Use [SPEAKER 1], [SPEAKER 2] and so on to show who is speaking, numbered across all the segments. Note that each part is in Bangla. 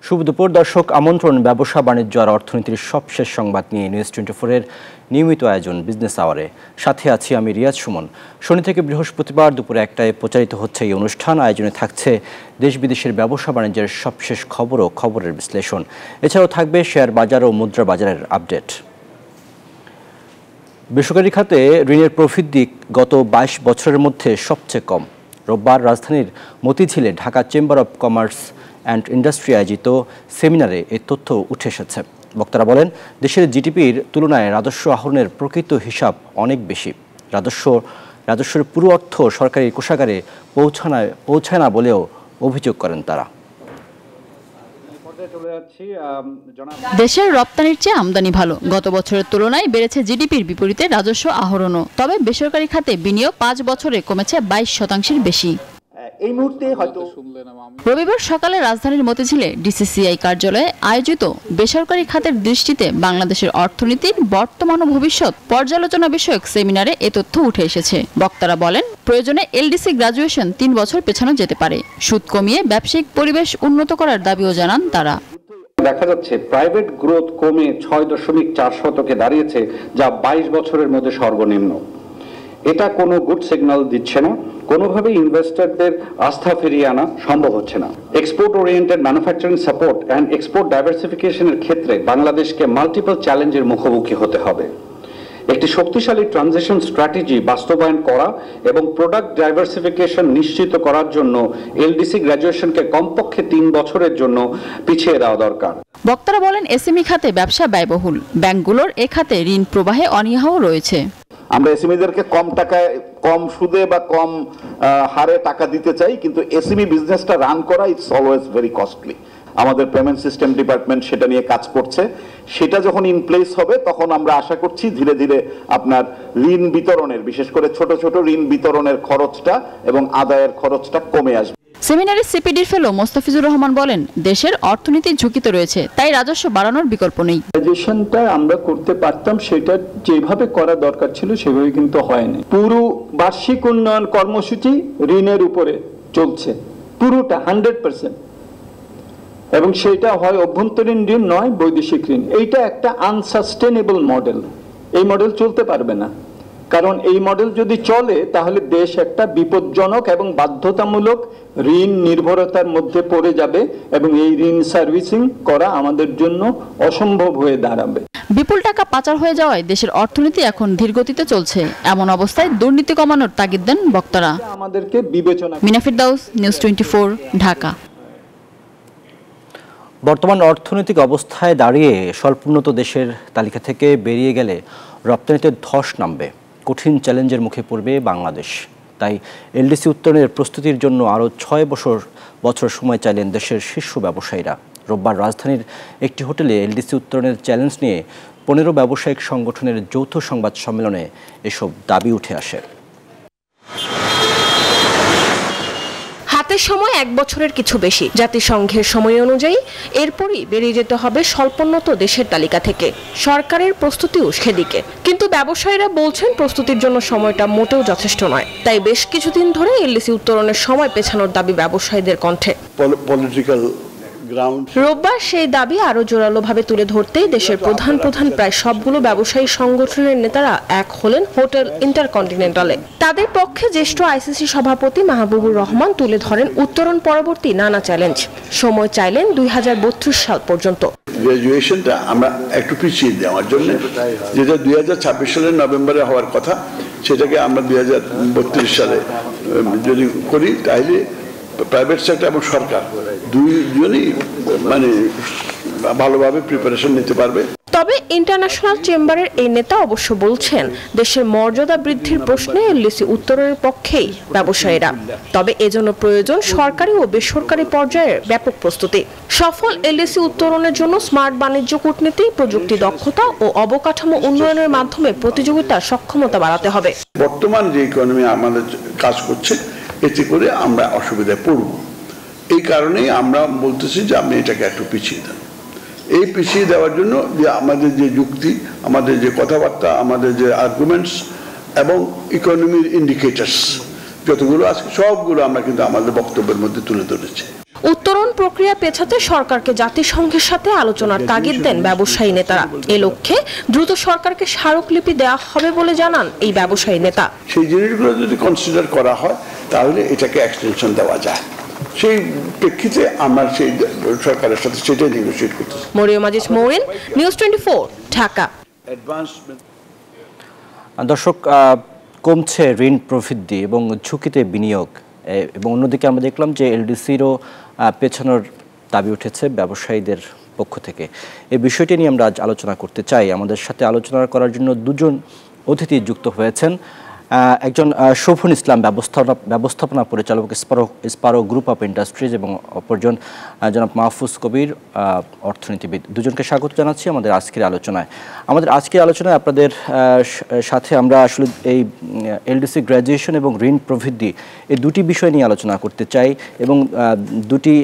[SPEAKER 1] শুভ দুপুর দর্শক, আমন্ত্রণ ব্যবসা বাণিজ্য আর অর্থনীতির সবশেষ সংবাদ নিয়ে নিউজ 24-এর নিয়মিত আয়োজন বিজনেস আওয়ারে। সাথে আছি আমি রিয়াজ সুমন। শনি থেকে বৃহস্পতিবার দুপুরে 1টায় প্রচারিত হচ্ছে এই অনুষ্ঠান। আয়োজনে থাকছে দেশ বিদেশের ব্যবসা বাণিজ্যের সবশেষ খবর ও খবরের বিশ্লেষণ। এছাড়াও থাকবে শেয়ার বাজার ও মুদ্রা বাজারের আপডেট। বেসরকারি খাতে ঋণের প্রবৃদ্ধি গত 22 বছরের মধ্যে সবচেয়ে কম। রোববার রাজধানীর মতিঝিলে Dhaka chamber of commerce and industry আয়োজিত সেমিনারে এই তথ্য উঠে এসেছে। বক্তারা বলেন, দেশের জিডিপির তুলনায় রাজস্ব আহরণের প্রকৃত হিসাব অনেক বেশি। রাজস্বের পুরো অর্থ সরকারি কোষাগারে পৌঁছায় না বলেও অভিযোগ করেন তারা।
[SPEAKER 2] দেশের রপ্তানির চেয়ে আমদানি ভালো। গত বছরের তুলনায় বেড়েছে জিডিপির বিপরীতে রাজস্ব আহরণও। তবে বেসরকারি খাতে বিনিয়োগ 5 বছরে কমেছে 22% বেশি।
[SPEAKER 3] এই মুহূর্তে হয়তো
[SPEAKER 2] রবিবার সকালে রাজধানীর মতিঝিলে ডিসিসিআই কার্যালয়ে আয়োজিত বেসরকারি খাতের দৃষ্টিতে বাংলাদেশের অর্থনীতির বর্তমান ও ভবিষ্যৎ পর্যালোচনা বিষয়ক সেমিনারে এ তথ্য উঠে এসেছে। বক্তারা বলেন, প্রয়োজনে এলডিসি গ্রাজুয়েশন 3 বছর পেছানো যেতে পারে। সুদ কমিয়ে ব্যবসায়িক পরিবেশ উন্নত করার দাবিও জানান তারা।
[SPEAKER 4] দেখা যাচ্ছে প্রাইভেট গ্রোথ কমে 6.4% দাঁড়িয়েছে, যা 22 বছরের মধ্যে সর্বনিম্ন। এটা কোনো গুড সিগন্যাল দিচ্ছে না। কোনোভাবেই ইনভেস্টরদের আস্থা ফিরিয়ে আনা সম্ভব হচ্ছে না। Export oriented manufacturing support and export ডাইভার্সিফিকেশনের ক্ষেত্রে বাংলাদেশকে মাল্টিপল চ্যালেঞ্জের মুখোমুখি হতে হবে। একটি শক্তিশালী ট্রানজিশন স্ট্র্যাটেজি বাস্তবায়ন করা এবং প্রোডাক্ট ডাইভার্সিফিকেশন নিশ্চিত করার জন্য এলডিসি গ্র্যাজুয়েশনকে কমপক্ষে 3 বছরের জন্য পিছিয়ে দেওয়া দরকার।
[SPEAKER 2] বক্তারা বলেন, এসএমই খাতে ব্যবসা ব্যয়বহুল। ব্যাংকগুলোর এ খাতে ঋণ প্রবাহে অনীহাও রয়েছে।
[SPEAKER 3] আমরা এসএমইদেরকে কম টাকায়, কম সুদে বা কম হারে টাকা দিতে চাই, কিন্তু এসএমই বিজনেসটা রান করা ইটস অলওয়েজ ভেরি কস্টলি। আমাদের পেমেন্ট সিস্টেম ডিপার্টমেন্ট সেটা নিয়ে কাজ করছে। সেটা যখন ইন প্লেস হবে তখন আমরা আশা করছি ধীরে ধীরে আপনার ঋণ বিতরণের, বিশেষ করে ছোট ছোট ঋণ বিতরণের খরচটা এবং আদায়ের খরচটা কমে আসবে।
[SPEAKER 2] সেমিনারে সিপিডির ফেলো মোস্তাফিজুর রহমান বলেন, দেশের অর্থনীতি ঝুঁকিতে রয়েছে, তাই রাজস্ব বাড়ানোর বিকল্প নেই।
[SPEAKER 5] গ্র্যাজুয়েশনটা আমরা করতে পারতাম, সেটা যেভাবে করা দরকার ছিল সেভাবে কিন্তু হয়নি। পুরো বার্ষিক উন্নয়ন কর্মসূচি ঋণের উপরে চলছে, পুরোটা 100%, এবং সেটা হয় অভ্যন্তরীণ ঋণ নয় বৈদেশিক ঋণ। এইটা একটা আনসাস্টেনেবল মডেল। এই মডেল চলতে পারবে না, কারণ এই মডেল যদি চলে তাহলে দেশ একটা বিপজ্জনক এবং বাধ্যতামূলক ঋণ নির্ভরতার মধ্যে পড়ে যাবে এবং এই ঋণ সার্ভিসিং করা আমাদের জন্য অসম্ভব হয়ে দাঁড়াবে।
[SPEAKER 2] বিপুল টাকা পাচার হয়ে যাওয়ায় দেশের অর্থনীতি এখন ধীরগতিতে চলছে। এমন অবস্থায় দুর্নীতি কমানোর তাগিদ দেন বক্তারা।
[SPEAKER 5] আমাদেরকে বিবেচনা।
[SPEAKER 2] মিনা ফিরদাউস, নিউজ 24, ঢাকা।
[SPEAKER 1] বর্তমান অর্থনৈতিক অবস্থায় দাঁড়িয়ে স্বল্পোন্নত দেশের তালিকা থেকে বেরিয়ে গেলে রপ্তানিতে ধস নামবে। কঠিন চ্যালেঞ্জের মুখে পড়বে বাংলাদেশ। তাই এলডিসি উত্তরণের প্রস্তুতির জন্য আরও 6 বছর সময় চাইলেন দেশের শীর্ষ ব্যবসায়ীরা। রোববার রাজধানীর একটি হোটেলে এলডিসি উত্তরণের চ্যালেঞ্জ নিয়ে 15 ব্যবসায়িক সংগঠনের যৌথ সংবাদ সম্মেলনে এসব দাবি উঠে আসে।
[SPEAKER 6] হাতের সময় 1 বছরের কিছু বেশি। জাতিসংঘের সময় অনুযায়ী এরপরই বেরিয়ে যেতে হবে স্বল্পোন্নত দেশের তালিকা থেকে। সরকারের প্রস্তুতিও সেদিকে, কিন্তু ব্যবসায়ীরা বলছেন প্রস্তুতির জন্য সময়টা মোটেও যথেষ্ট নয়। তাই বেশ কিছুদিন ধরে এলডিসি উত্তরণের সময় পেছানোর দাবি ব্যবসায়ীদের কণ্ঠে। রোববার সেই দাবি আরো জোরালোভাবে তুলে ধরতেই দেশের প্রধান প্রায় সবগুলো ব্যবসায়ী সংগঠনের নেতারা এক হলেন হোটেল ইন্টারকন্টিনেন্টালে। তাদের পক্ষে জ্যেষ্ঠ আইসিসি সভাপতি মাহবুবুর রহমান তুলে ধরেন উত্তরণ পরবর্তী নানা চ্যালেঞ্জ। সময় চাইলেন 2032 সাল পর্যন্ত।
[SPEAKER 7] গ্র্যাজুয়েশনটা আমরা একটু পিছিয়ে দেওয়ার জন্য, যেটা 2026 সালের নভেম্বরে হওয়ার কথা, সেটাকে আমরা 2032 সালে যদি করি, তাহলে প্রাইভেট সেক্টর এবং সরকার দুইজনই মানে ভালোভাবে প্রিপারেশন নিতে পারবে।
[SPEAKER 6] তবে ইন্টারন্যাশনাল চেম্বারের এই নেতা অবশ্য বলছেন, দেশের মর্যাদা বৃদ্ধির প্রশ্নে এলডিসি উত্তরণের পক্ষেই ব্যবসায়ীরা। তবে এজন্য প্রয়োজন সরকারি ও বেসরকারি পর্যায়ের ব্যাপক প্রস্তুতি। সফল এলডিসি উত্তরণের জন্য স্মার্ট বাণিজ্য কূটনীতি, প্রযুক্তি দক্ষতা ও অবকাঠামো উন্নয়নের মাধ্যমে প্রতিযোগিতার সক্ষমতা বাড়াতে হবে।
[SPEAKER 7] বর্তমান যে ইকোনমি আমাদের কাজ করছে, এতে করে আমরা অসুবিধায় পড়ব। এই কারণেই আমরা বলতেছি যে আপনি এটাকে একটু পিছিয়ে দেন। এই পিছিয়ে দেওয়ার জন্য যে আমাদের যে যুক্তি, আমাদের যে কথাবার্তা, আমাদের যে আর্গুমেন্টস এবং ইকোনমির ইন্ডিকেটার্স, যতগুলো আছে সবগুলো আমরা কিন্তু আমাদের বক্তব্যের মধ্যে তুলে ধরেছি।
[SPEAKER 6] উত্তরণ প্রক্রিয়া পেছাতে সরকারকে জাতিসংঘের সাথে আলোচনার তাগিদ দেন ব্যবসায়ী নেতারা। এ লক্ষ্যে দ্রুত সরকারকে স্মারকলিপি দেওয়া হবে বলে জানান এই ব্যবসায়ী নেতা।
[SPEAKER 7] সেই জিনিসগুলো যদি কনসিডার করা হয় তাহলে এটাকে এক্সটেনশন দেওয়া যায়, সেই প্রেক্ষিতে আমরা সেই সরকারের সাথে সেটাই নেগোশিয়েট করতেছি।
[SPEAKER 6] মরিয়ম আজিজ মৌরিন, নিউজ 24, ঢাকা।
[SPEAKER 1] দর্শক, কমছে ঋণ প্রবৃদ্ধি এবং ঝুঁকিতে বিনিয়োগ, এবং অন্যদিকে আমরা দেখলাম যে এলডিসিরও পেছানোর দাবি উঠেছে ব্যবসায়ীদের পক্ষ থেকে। এই বিষয়টি নিয়ে আমরা আজ আলোচনা করতে চাই। আমাদের সাথে আলোচনা করার জন্য দুজন অতিথি যুক্ত হয়েছেন। একজন শোভন ইসলাম ব্যবস্থাপনা পরিচালক, স্পারো গ্রুপ অফ ইন্ডাস্ট্রিজ, এবং অপরজন জনাব মাহফুজ কবির, অর্থনীতিবিদ। দুজনকে স্বাগত জানাচ্ছি আমাদের আজকের আলোচনায়। আপনাদের সাথে আমরা আসলে এই এলডিসি গ্র্যাজুয়েশন এবং ঋণ প্রবৃদ্ধি, এই দুটি বিষয় নিয়ে আলোচনা করতে চাই, এবং দুটি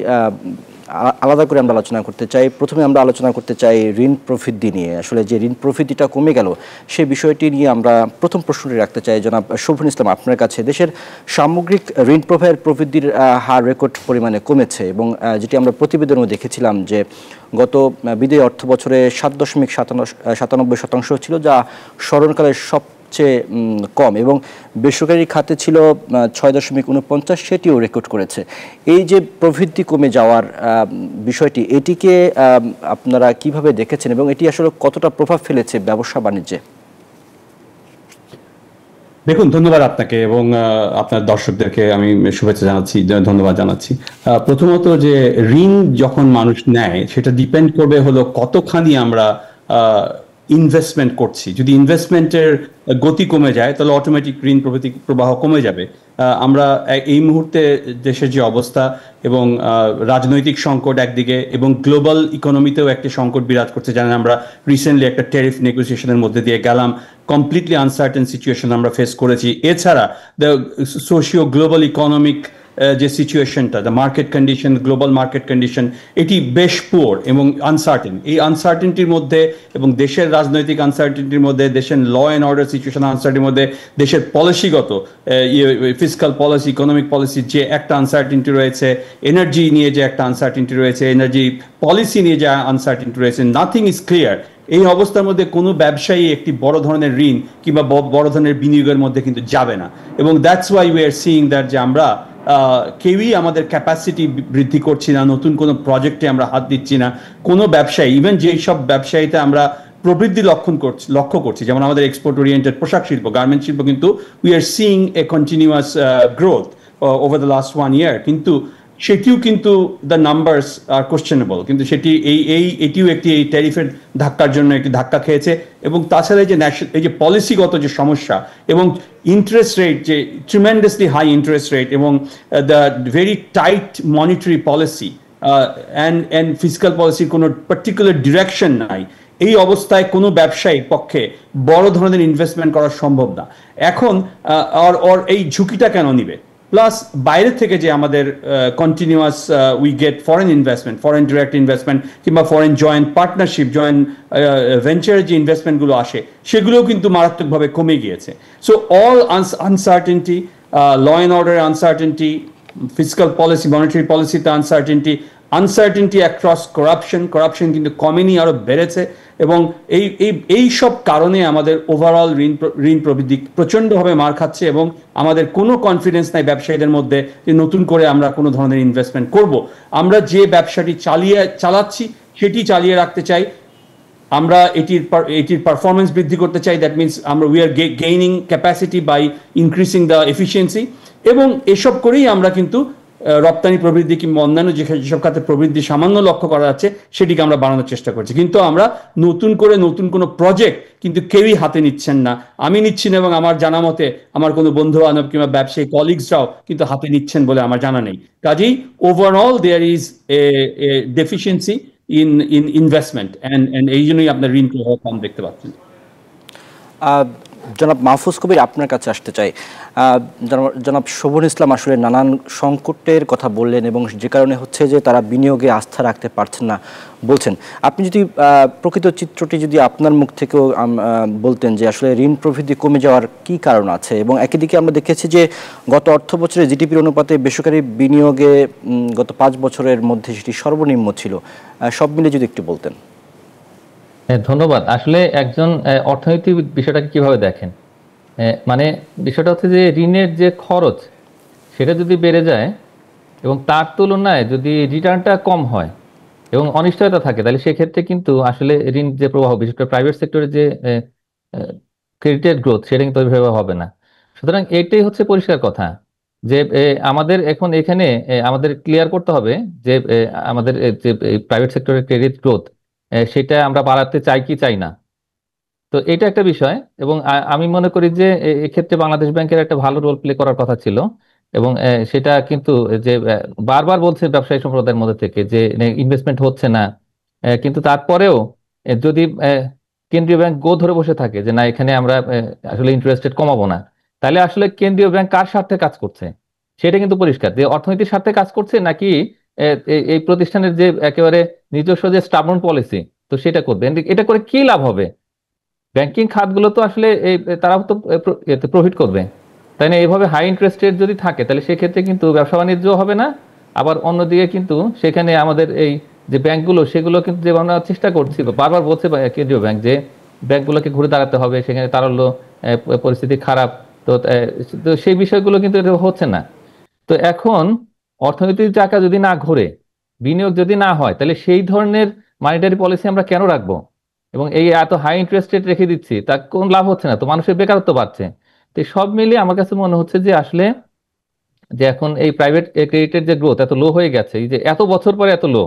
[SPEAKER 1] আলাদা করে আমরা আলোচনা করতে চাই। প্রথমে আমরা আলোচনা করতে চাই ঋণ প্রবৃদ্ধি নিয়ে। আসলে যে ঋণ প্রবৃদ্ধিটা কমে গেল, সেই বিষয়টি নিয়ে আমরা প্রথম প্রশ্নটি রাখতে চাই জনাব শোভন ইসলাম আপনার কাছে। দেশের সামগ্রিক ঋণ প্রবৃদ্ধির হার রেকর্ড পরিমাণে কমেছে, এবং যেটি আমরা প্রতিবেদনেও দেখেছিলাম যে গত বিদায়ী অর্থ বছরে 7.97% ছিল, যা স্মরণকালের সবচেয়ে কম, এবং বেসরকারি খাতে ছিল 6.49, সেটিও রেকর্ড করেছে। এই যে প্রবৃদ্ধি কমে যাওয়ার বিষয়টি, এটিকে আপনারা কিভাবে দেখেছেন, এবং এটি আসলে কতটা প্রভাব ফেলেছে ব্যবসা বাণিজ্যে?
[SPEAKER 8] দেখুন, ধন্যবাদ আপনাকে এবং আপনার দর্শকদেরকে আমি শুভেচ্ছা জানাচ্ছি, ধন্যবাদ জানাচ্ছি। প্রথমত, যে ঋণ যখন মানুষ নেয় সেটা ডিপেন্ড করবে হলো কতখানি আমরা ইনভেস্টমেন্ট করছি। যদি ইনভেস্টমেন্টের গতি কমে যায় তাহলে অটোমেটিক ঋণ প্রবাহ কমে যাবে। আমরা এই মুহূর্তে দেশের যে অবস্থা এবং রাজনৈতিক সংকট একদিকে, এবং গ্লোবাল ইকোনমিতেও একটা সংকট বিরাজ করছে। জানেন, আমরা রিসেন্টলি একটা ট্যারিফ নেগোসিয়েশনের মধ্যে দিয়ে গেলাম, কমপ্লিটলি আনসার্টেন সিচুয়েশন আমরা ফেস করেছি। এছাড়া দ্য সোশিও গ্লোবাল ইকোনমিক যে সিচুয়েশনটা, the market condition, global market condition, এটি বেশ পুয়ার এবং আনসার্টেন। এই আনসার্টেনটির মধ্যে এবং দেশের রাজনৈতিক আনসার্টেনটির মধ্যে, দেশের ল অ্যান্ড অর্ডার সিচুয়েশন আনসার্টের মধ্যে, দেশের পলিসিগত ফিসকাল পলিসি, ইকোনমিক পলিসির যে একটা আনসার্টেনটি রয়েছে, এনার্জি নিয়ে যে একটা আনসার্টেনটি রয়েছে, এনার্জি পলিসি নিয়ে যে আনসার্টেনটি রয়েছে, নাথিং ইজ ক্লিয়ার। এই অবস্থার মধ্যে কোনো ব্যবসায়ী একটি বড় ধরনের ঋণ কিংবা বড় ধরনের বিনিয়োগের মধ্যে কিন্তু যাবে না, এবং that's why we are seeing that, যে আমরা কেউই আমাদের ক্যাপাসিটি বৃদ্ধি করছি না, নতুন কোনো প্রজেক্টে আমরা হাত দিচ্ছি না। কোনো ব্যবসায়ী, ইভেন যেই সব ব্যবসায়ীতে আমরা প্রবৃদ্ধি লক্ষ্য করছি, যেমন আমাদের এক্সপোর্ট ওরিয়েন্টেড পোশাক শিল্প, গার্মেন্ট শিল্প, কিন্তু we are seeing A continuous growth over the last 1 year, কিন্তু সেটিও কিন্তু দ্য নাম্বারস আর কোশ্চেনেবল, কিন্তু সেটি এটিও একটি এই ট্যারিফের ধাক্কার জন্য একটি ধাক্কা খেয়েছে। এবং তাছাড়া এই যে পলিসিগত যে সমস্যা এবং ইন্টারেস্ট রেট, যে ট্রিমেন্ডাসলি হাই ইন্টারেস্ট রেট, এবং the very tight monetary policy and fiscal পলিসির কোনো পার্টিকুলার ডিরেকশন নাই, এই অবস্থায় কোনো ব্যবসায়ীর পক্ষে বড় ধরনের ইনভেস্টমেন্ট করা সম্ভব না। এখন এই ঝুঁকিটা কেন নিবে? প্লাস বাইরে থেকে যে আমাদের continuous we get foreign investment, foreign direct investment, কিংবা ফরেন জয়েন্ট পার্টনারশিপ, জয়েন্ট ভেঞ্চারের যে ইনভেস্টমেন্টগুলো আসে, সেগুলোও কিন্তু মারাত্মকভাবে কমে গিয়েছে। So all uncertainty, law and order uncertainty, fiscal policy, monetary পলিসিতে আনসার্টেনটি অ্যাক্রস করাপশন কিন্তু কমেনি, আরো বেড়েছে। এবং এই সব কারণে আমাদের ওভারঅল ঋণ প্রবৃদ্ধি প্রচণ্ডভাবে মার খাচ্ছে, এবং আমাদের কোনো কনফিডেন্স নাই ব্যবসায়ীদের মধ্যে যে নতুন করে আমরা কোনো ধরনের ইনভেস্টমেন্ট করব। আমরা যে ব্যবসাটি চালাচ্ছি সেটি চালিয়ে রাখতে চাই, আমরা এটির পারফরমেন্স বৃদ্ধি করতে চাই। That means we are gaining capacity by increasing the efficiency, এবং এসব করেই আমরা কিন্তু রপ্তানি প্রবৃদ্ধি কিংবা অন্যান্য যেসব খাতে প্রবৃদ্ধি সামান্য লক্ষ্য করা যাচ্ছে সেটিকে আমরা বাড়ানোর চেষ্টা করছি। কিন্তু আমরা নতুন কোনো প্রজেক্ট কিন্তু কেউই হাতে নিচ্ছেন না, আমি নিচ্ছি না, এবং আমার জানা মতে আমার কোনো বন্ধু বান্ধব কিংবা ব্যবসায়ী কলিগসরাও কিন্তু হাতে নিচ্ছেন বলে আমার জানা নেই। কাজেই overall there is a deficiency in investment, and এই জন্যই আপনার ঋণ প্রবাহ কম দেখতে পাচ্ছেন।
[SPEAKER 1] জনাব মাহফুজ কবির, আপনার কাছে আসতে চাই। জনাব শোভন ইসলাম আসলে নানান সংকটের কথা বললেন এবং যে কারণে হচ্ছে যে তারা বিনিয়োগে আস্থা রাখতে পারছেন না বলছেন। আপনি যদি প্রকৃত চিত্রটি যদি আপনার মুখ থেকেও বলতেন যে আসলে ঋণ প্রবৃদ্ধি কমে যাওয়ার কি কারণ আছে, এবং একই দিকে আমরা দেখেছি যে গত অর্থ বছরে জিডিপির অনুপাতে বেসরকারি বিনিয়োগে গত 5 বছরের মধ্যে সেটি সর্বনিম্ন ছিল, সব মিলে যদি একটু বলতেন।
[SPEAKER 9] ধন্যবাদ। আসলে একজন অর্থনীতিবিদ বিষয়টাকে কিভাবে দেখেন, মানে বিষয়টা হচ্ছে যে ঋণের যে খরচ সেটা যদি বেড়ে যায় এবং তার তুলনায় যদি রিটার্নটা কম হয় এবং অনিশ্চয়তা থাকে, তাহলে সেক্ষেত্রে কিন্তু আসলে ঋণ যে প্রবাহ, বিশেষ করে প্রাইভেট সেক্টরের যে ক্রেডিটের গ্রোথ, সেটা কিন্তু ওইভাবে হবে না। সুতরাং এটাই হচ্ছে পরিষ্কার কথা যে আমাদের এখন এখানে আমাদের ক্লিয়ার করতে হবে যে আমাদের যে প্রাইভেট সেক্টরের ক্রেডিট গ্রোথ সেটা আমরা বাড়াতে চাই কি চাই না। তো এটা একটা বিষয়, এবং আমি মনে করি যে এক্ষেত্রে বাংলাদেশ ব্যাংকের একটা ভালো রোল প্লে করার কথা ছিল, এবং সেটা কিন্তু যে বারবার বলছে ব্যবসায়ী সম্প্রদায়ের মধ্যে থেকে যে ইনভেস্টমেন্ট হচ্ছে না, কিন্তু তারপরেও যদি কেন্দ্রীয় ব্যাংক গো ধরে বসে থাকে যে না, এখানে আমরা আসলে ইন্টারেস্ট রেট কমাবো না, তাহলে আসলে কেন্দ্রীয় ব্যাংক কার স্বার্থে কাজ করছে সেটা কিন্তু পরিষ্কার, যে অর্থনীতির স্বার্থে কাজ করছে নাকি এই প্রতিষ্ঠানের যে একেবারে নিজস্ব যে স্টাবন পলিসি, তো সেটা করবে। এটা করে কি লাভ হবে? ব্যাংকিং খাতগুলো তো আসলে তারাও তো প্রফিট করবে, তাই না? এইভাবে হাই ইন্টারেস্ট রেট যদি থাকে তাহলে সেক্ষেত্রে কিন্তু ব্যবসা বাণিজ্য হবে না। আবার অন্যদিকে কিন্তু সেখানে আমাদের এই যে ব্যাংকগুলো, সেগুলো কিন্তু যে আমরা চেষ্টা করছি, বারবার বলছে কেন্দ্রীয় ব্যাংক যে ব্যাংকগুলোকে ঘুরে দাঁড়াতে হবে, সেখানে তারল্য পরিস্থিতি খারাপ, তো সেই বিষয়গুলো কিন্তু এটা হচ্ছে না। তো এখন অর্থনৈতিক চাকা যদি না ঘোরে, বিনিয়োগ যদি না হয়, তাহলে সেই ধরনের মনিটারি পলিসি আমরা কেন রাখবো? এবং এই এত হাই ইন্টারেস্ট রেট রেখে দিচ্ছি, তা কোন লাভ হচ্ছে না, তো মানুষের বেকারত্ব বাড়ছে। তো সব মিলিয়ে আমার কাছে মনে হচ্ছে যে আসলে যে এখন এই প্রাইভেট ক্রেডিটের যে গ্রোথ এত লো হয়ে গেছে, এই যে এত বছর পরে এত লো,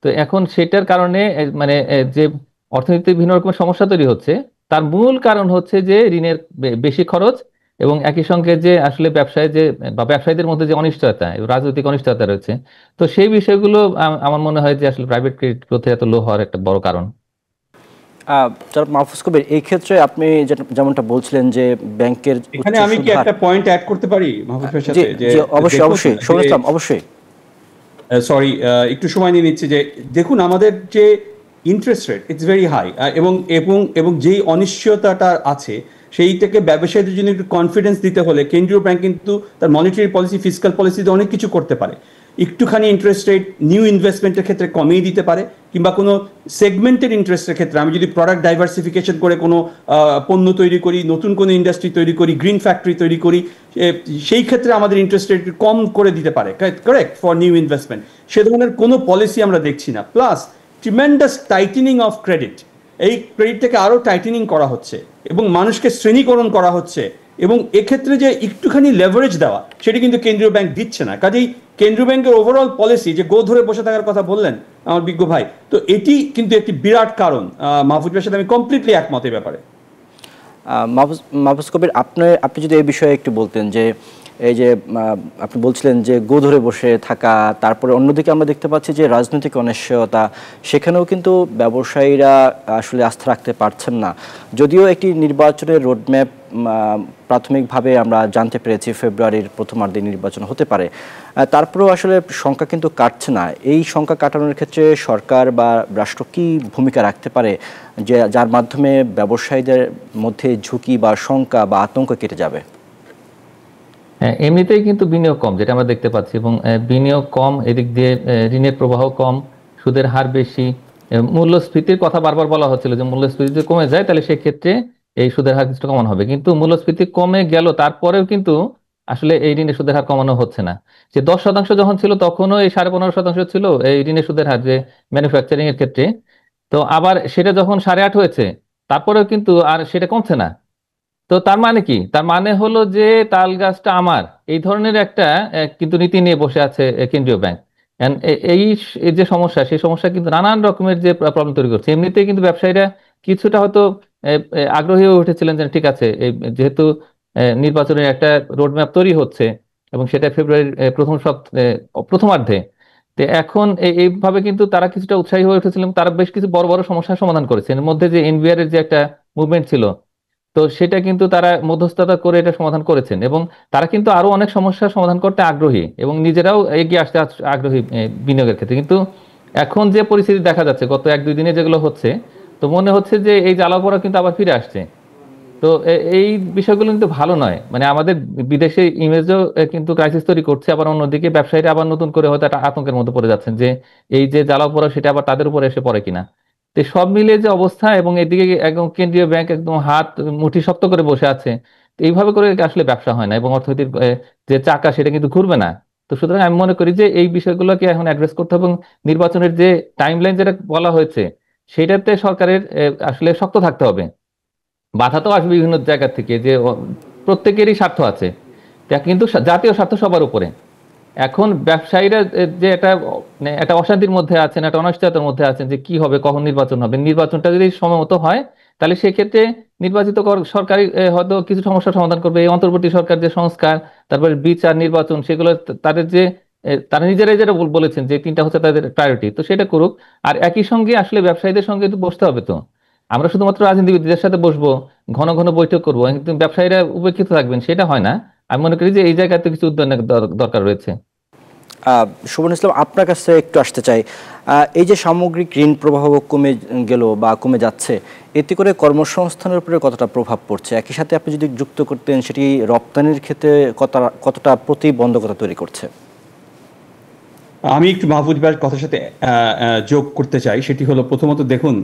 [SPEAKER 9] তো এখন সেটার কারণে মানে যে অর্থনীতিতে বিভিন্ন রকমের সমস্যা তৈরি হচ্ছে, তার মূল কারণ হচ্ছে যে ঋণের বেশি খরচ, এবং একই সঙ্গে যে আসলে ব্যবসায় যে বা ব্যবসায়ীদের মধ্যে যে অনিশ্চয়তা, রাজনৈতিক অনিশ্চয়তা রয়েছে, তো সেই বিষয়গুলো আমার মনে হয় যে আসলে প্রাইভেট ক্রেডিট গ্রোথে এত লো হওয়ার একটা বড় কারণ।
[SPEAKER 1] জনাব মাহফুজ কবির, এই ক্ষেত্রে আপনি যেমনটা বলছিলেন যে ব্যাংকের
[SPEAKER 8] এখানে আমি কি একটা পয়েন্ট অ্যাড করতে পারি মাহফুজ ভাইয়ের সাথে? যে
[SPEAKER 1] অবশ্যই অবশ্যই শোভন ইসলাম, অবশ্যই।
[SPEAKER 8] সরি, একটু সময় নিয়ে নিচ্ছি। যে দেখুন, আমাদের যে interest rate it's very high, এবং এবং এবং যেই অনিশ্চয়তাটা আছে সেইটাকে ব্যবসায়ীদের জন্য একটু কনফিডেন্স দিতে হলে কেন্দ্রীয় ব্যাংক কিন্তু তার মনিটারি পলিসি, ফিসকাল পলিসিতে অনেক কিছু করতে পারে। একটুখানি ইন্টারেস্ট রেট নিউ ইনভেস্টমেন্টের ক্ষেত্রে কমিয়ে দিতে পারে, কিংবা কোনো সেগমেন্টের ইন্টারেস্টের ক্ষেত্রে আমি যদি প্রোডাক্ট ডাইভার্সিফিকেশন করে কোনো পণ্য তৈরি করি, নতুন কোনো ইন্ডাস্ট্রি তৈরি করি, গ্রিন ফ্যাক্টরি তৈরি করি, সেই ক্ষেত্রে আমাদের ইন্টারেস্ট রেট কম করে দিতে পারে, কারেক্ট, ফর নিউ ইনভেস্টমেন্ট। সে ধরনের কোনো পলিসি আমরা দেখছি না। Plus tremendous tightening of credit, এই ক্রেডিটটাকে আরও টাইটেনিং করা হচ্ছে এবং মানুষকে শ্রেণীকরণ করা হচ্ছে, এবং এক্ষেত্রে যে একটুখানি লেভারেজ দেওয়া, সেটি কিন্তু কেন্দ্রীয় ব্যাংক দিচ্ছে না। কাজেই কেন্দ্রীয় ব্যাংকের ওভারঅল পলিসি যে গো ধরে বসে থাকার কথা বললেন আমার বিজ্ঞ ভাই, তো এটি কিন্তু একটি বিরাট কারণ। মাহফুজ ভাইয়ের সাথে আমি কমপ্লিটলি একমত এই ব্যাপারে।
[SPEAKER 1] মাহফুজ কবির, আপনি যদি এই বিষয়ে একটু বলতেন যে এই যে আপনি বলছিলেন যে গো ধরে বসে থাকা, তারপরে অন্যদিকে আমরা দেখতে পাচ্ছি যে রাজনৈতিক অনিশ্চয়তা, সেখানেও কিন্তু ব্যবসায়ীরা আসলে আস্থা রাখতে পারছেন না। যদিও একটি নির্বাচনের রোডম্যাপ প্রাথমিকভাবে আমরা জানতে পেরেছি ফেব্রুয়ারির প্রথমার্ধে নির্বাচন হতে পারে, তারপরেও আসলে সংখ্যা কিন্তু কাটছে না। এই সংখ্যা কাটানোর ক্ষেত্রে সরকার বা রাষ্ট্র কি ভূমিকা রাখতে পারে, যে যার মাধ্যমে ব্যবসায়ীদের মধ্যে ঝুঁকি বা শঙ্কা বা আতঙ্ক কেটে যাবে?
[SPEAKER 9] এমনিতেই কিন্তু বিনিয়োগ কম, যেটা আমরা দেখতে পাচ্ছি, এবং বিনিয়োগ কম, এদিক দিয়ে ঋণের প্রবাহ কম, সুদের হার বেশি, মূল্যস্ফীতির কথা বারবার বলা হচ্ছিল যে মূল্যস্ফীতি যদি কমে যায় তাহলে সেক্ষেত্রে এই সুদের হার কিছুটা কমানো হবে, কিন্তু মূল্যস্ফীতি কমে গেল তারপরেও কিন্তু আসলে এই ঋণের সুদের হার কমানো হচ্ছে না। যে 10% যখন ছিল তখনও এই 15.5% ছিল এই ঋণের সুদের হার, যে ম্যানুফ্যাকচারিং এর ক্ষেত্রে। তো আবার সেটা যখন 8.5 হয়েছে, তারপরেও কিন্তু আর সেটা কমছে না। তো তার মানে কি? তার মানে হলো যে তাল গাছটা আমার, এই ধরনের একটা কিন্তু নীতি নিয়ে বসে আছে কেন্দ্রীয় ব্যাংক। এই যে সমস্যা, সেই সমস্যা কিন্তু নানান রকমের যে প্রবলেম তৈরি করছে। এমনিতেই কিন্তু ব্যবসায়ীরা কিছুটা হয়তো আগ্রহী হয়ে উঠেছিলেন যে ঠিক আছে, যেহেতু নির্বাচনের একটা রোডম্যাপ তৈরি হচ্ছে এবং সেটা ফেব্রুয়ারির প্রথমার্ধে, তো এখন এইভাবে কিন্তু তারা কিছুটা উৎসাহী হয়ে উঠেছিলেন। তারা বেশ কিছু বড় বড় সমস্যার সমাধান করেছেন। এর মধ্যে যে এনবিআর এর যে একটা মুভমেন্ট ছিল, তো সেটা কিন্তু তারা মধ্যস্থতা করে এটা সমাধান করেছেন, এবং তারা কিন্তু আরো অনেক সমস্যার সমাধান করতে আগ্রহী এবং নিজেরাও এগিয়ে আসতে আগ্রহী বিনিয়োগের ক্ষেত্রে। কিন্তু এখন যে পরিস্থিতি দেখা যাচ্ছে গত 1-2 দিনে যেগুলো হচ্ছে, তো মনে হচ্ছে যে এই জ্বালাপোড়া কিন্তু আবার ফিরে আসছে। তো এই বিষয়গুলো কিন্তু ভালো নয়, মানে আমাদের বিদেশে ইমেজও কিন্তু ক্রাইসিস তৈরি করছে, আবার অন্যদিকে ব্যবসায়ীরা আবার নতুন করে হয়তো একটা আতঙ্কের মধ্যে পড়ে যাচ্ছেন যে এই যে জ্বালাপোড়া সেটা আবার তাদের উপরে এসে পড়ে কিনা। তো সব মিলিয়ে যে অবস্থা, এবং এদিকে একদম কেন্দ্রীয় ব্যাংক একদম হাত মুঠি শক্ত করে বসে আছে, তো এইভাবে করে আসলে ব্যবসা হয় না এবং অর্থনীতির যে চাকা সেটা কিন্তু ঘুরবে না। তো সুতরাং আমি মনে করি যে এই বিষয়গুলোকে এখন অ্যাড্রেস করতে হবে, এবং নির্বাচনের যে টাইমলাইন যেটা বলা হয়েছে সেটাতে সরকারের আসলে শক্ত থাকতে হবে। বাধা তো আসবে বিভিন্ন জায়গা থেকে, যে প্রত্যেকেরই স্বার্থ আছে, তা কিন্তু জাতীয় স্বার্থ সবার উপরে। এখন ব্যবসায়ীরা যে একটা অশান্তির মধ্যে আছেন, একটা অনিশ্চয়তার মধ্যে আছেন যে কি হবে, কখন নির্বাচন হবে। নির্বাচনটা যদি সময় মতো হয় তাহলে সেক্ষেত্রে নির্বাচিত সরকারি হয়তো কিছু সমস্যার সমাধান করবে। এই অন্তর্বর্তী সরকার যে সংস্কার, তারপরে বিচার, নির্বাচন, সেগুলো তাদের যে তারা নিজেরাই যেটা বলেছেন যে 3টা হচ্ছে তাদের প্রায়োরিটি, তো সেটা করুক। আর একই সঙ্গে আসলে ব্যবসায়ীদের সঙ্গে কিন্তু বসতে হবে। তো আমরা শুধুমাত্র রাজনীতিবিদদের সাথে বসবো, ঘন ঘন বৈঠক করবো, কিন্তু ব্যবসায়ীরা উপেক্ষিত থাকবেন, সেটা হয় না। আমি মনে করি যে এই জায়গাতে কিছু উদ্যোগ দরকার রয়েছে।
[SPEAKER 1] শোভন ইসলাম, আপনার কাছে একটু আসতে চাই, এই যে সামগ্রিক ঋণ প্রবাহ কমে গেল বা কমে যাচ্ছে, এতে করে কর্মসংস্থানের উপরে কতটা প্রভাব পড়ছে? একই সাথে আপনি যদি যুক্ত করতেন, সেটি রপ্তানির ক্ষেত্রে কতটা প্রতিবন্ধকতা তৈরি করছে?
[SPEAKER 8] আমি একটু মাহফুজ ভাইয়ের কথার সাথে যোগ করতে চাই। সেটি হলো, প্রথমত দেখুন,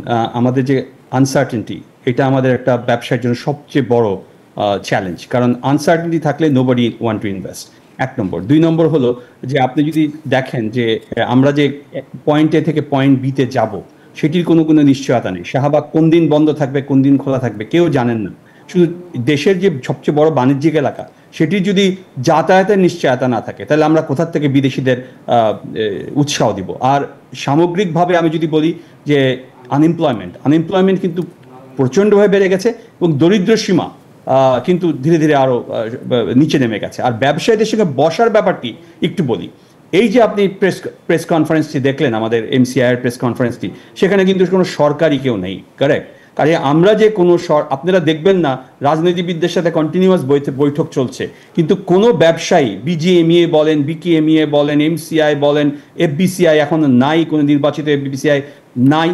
[SPEAKER 8] আমাদের যে আনসার্টেনটি, এটা আমাদের একটা ব্যবসার জন্য সবচেয়ে বড় চ্যালেঞ্জ। কারণ আনসার্টেনটি থাকলে নোবডি ওয়ান্ট টু ইনভেস্ট, 1 নম্বর। 2 নম্বর হলো যে আপনি যদি দেখেন যে আমরা যে পয়েন্ট এ থেকে পয়েন্ট বি তে যাব, সেটির কোনো নিশ্চয়তা নেই। শাহবাগ কোন দিন বন্ধ থাকবে, কোন দিন খোলা থাকবে, কেউ জানেন না। শুধু দেশের যে সবচেয়ে বড় বাণিজ্যিক এলাকা, সেটি যদি যাতায়াতের নিশ্চয়তা না থাকে, তাহলে আমরা কোথা থেকে বিদেশিদের উৎসাহ দিব? আর সামগ্রিকভাবে আমি যদি বলি যে আনএমপ্লয়মেন্ট কিন্তু প্রচণ্ডভাবে বেড়ে গেছে, এবং দরিদ্র সীমা কিন্তু ধীরে ধীরে আরো নিচে নেমে গেছে। আর ব্যবসায়ীদের সঙ্গে বসার ব্যাপারটি একটু বলি। এই যে আপনি প্রেস কনফারেন্সটি দেখলেন, আমাদের এমসিআই এর প্রেস কনফারেন্সটি, সেখানে কিন্তু কোনো সরকারি কেউ নেই, কারেক্ট? কাজে আমরা যে কোনো আপনারা দেখবেন না রাজনীতিবিদদের সাথে কন্টিনিউয়াস বৈঠক চলছে, কিন্তু কোনো ব্যবসায়ী, বিজিএমইএ বলেন, বিকেএমইএ বলেন, এমসিআই বলেন, এফবিসিআই এখন নাই, কোনো নির্বাচিত এফবিসিআই নাই,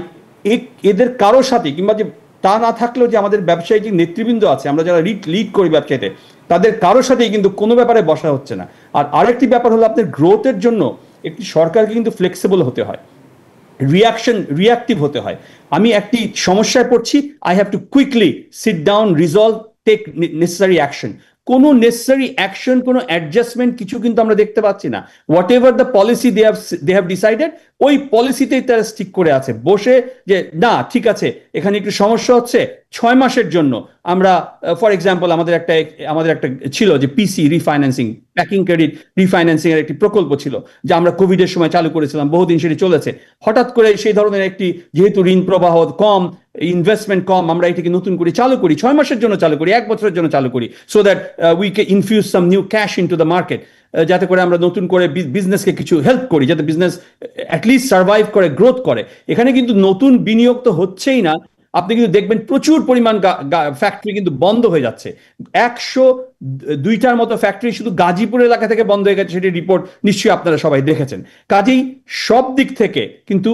[SPEAKER 8] এদের কারোর সাথে, কিংবা যে তা না থাকলেও যে আমাদের ব্যবসায়ী যে নেতৃবৃন্দ আছে, আমরা যারা লিড করি ব্যবসায়ীতে, তাদের কারোর সাথেই কিন্তু কোনো ব্যাপারে বসা হচ্ছে না। আর আরেকটি ব্যাপার হলো, আপনার গ্রোথের জন্য একটি সরকারকে কিন্তু ফ্লেক্সিবল হতে হয়, রিয়াক্টিভ হতে হয়। আমি একটি সমস্যায় পড়ছি, I have to quickly sit down, resolve, take necessary action. কোনো নেসেসারি অ্যাকশন, কোনো অ্যাডজাস্টমেন্ট কিছু কিন্তু আমরা দেখতে পাচ্ছি না। Whatever the policy they have decided, ওই পলিসিতেই তারা স্টিক করে আছে, বসে যে না ঠিক আছে এখানে একটু সমস্যা হচ্ছে, 6 মাসের জন্য আমরা, ফর এক্সাম্পল আমাদের একটা ছিল যে পিসি রিফাইন্যান্সিং, প্যাকিং ক্রেডিট রিফাইন্যান্সিং এর একটি প্রকল্প ছিল, যা আমরা কোভিডের সময় চালু করেছিলাম, বহুদিন সেটি চলেছে। হঠাৎ করে সেই ধরনের একটি, যেহেতু ঋণ প্রবাহ কম, ইনভেস্টমেন্ট কম, আমরা এটাকে নতুন করে চালু করি, 6 মাসের জন্য চালু করি, 1 বছরের জন্য চালু করি, so that we can infuse some new cash into the market, যাতে করে আমরা নতুন করে বিজনেসকে কিছু হেল্প করি, যাতে বিজনেস অ্যাটলিস্ট সার্ভাইভ করে, গ্রোথ করে। এখানে কিন্তু নতুন বিনিয়োগ তো হচ্ছেই না। আপনি কিন্তু দেখবেন প্রচুর পরিমাণ ফ্যাক্টরি কিন্তু বন্ধ হয়ে যাচ্ছে। 102টার মতো ফ্যাক্টরি শুধু গাজীপুর এলাকা থেকে বন্ধ হয়ে গেছে, সেটি রিপোর্ট নিশ্চয়ই আপনারা সবাই দেখেছেন। কাজেই সব দিক থেকে কিন্তু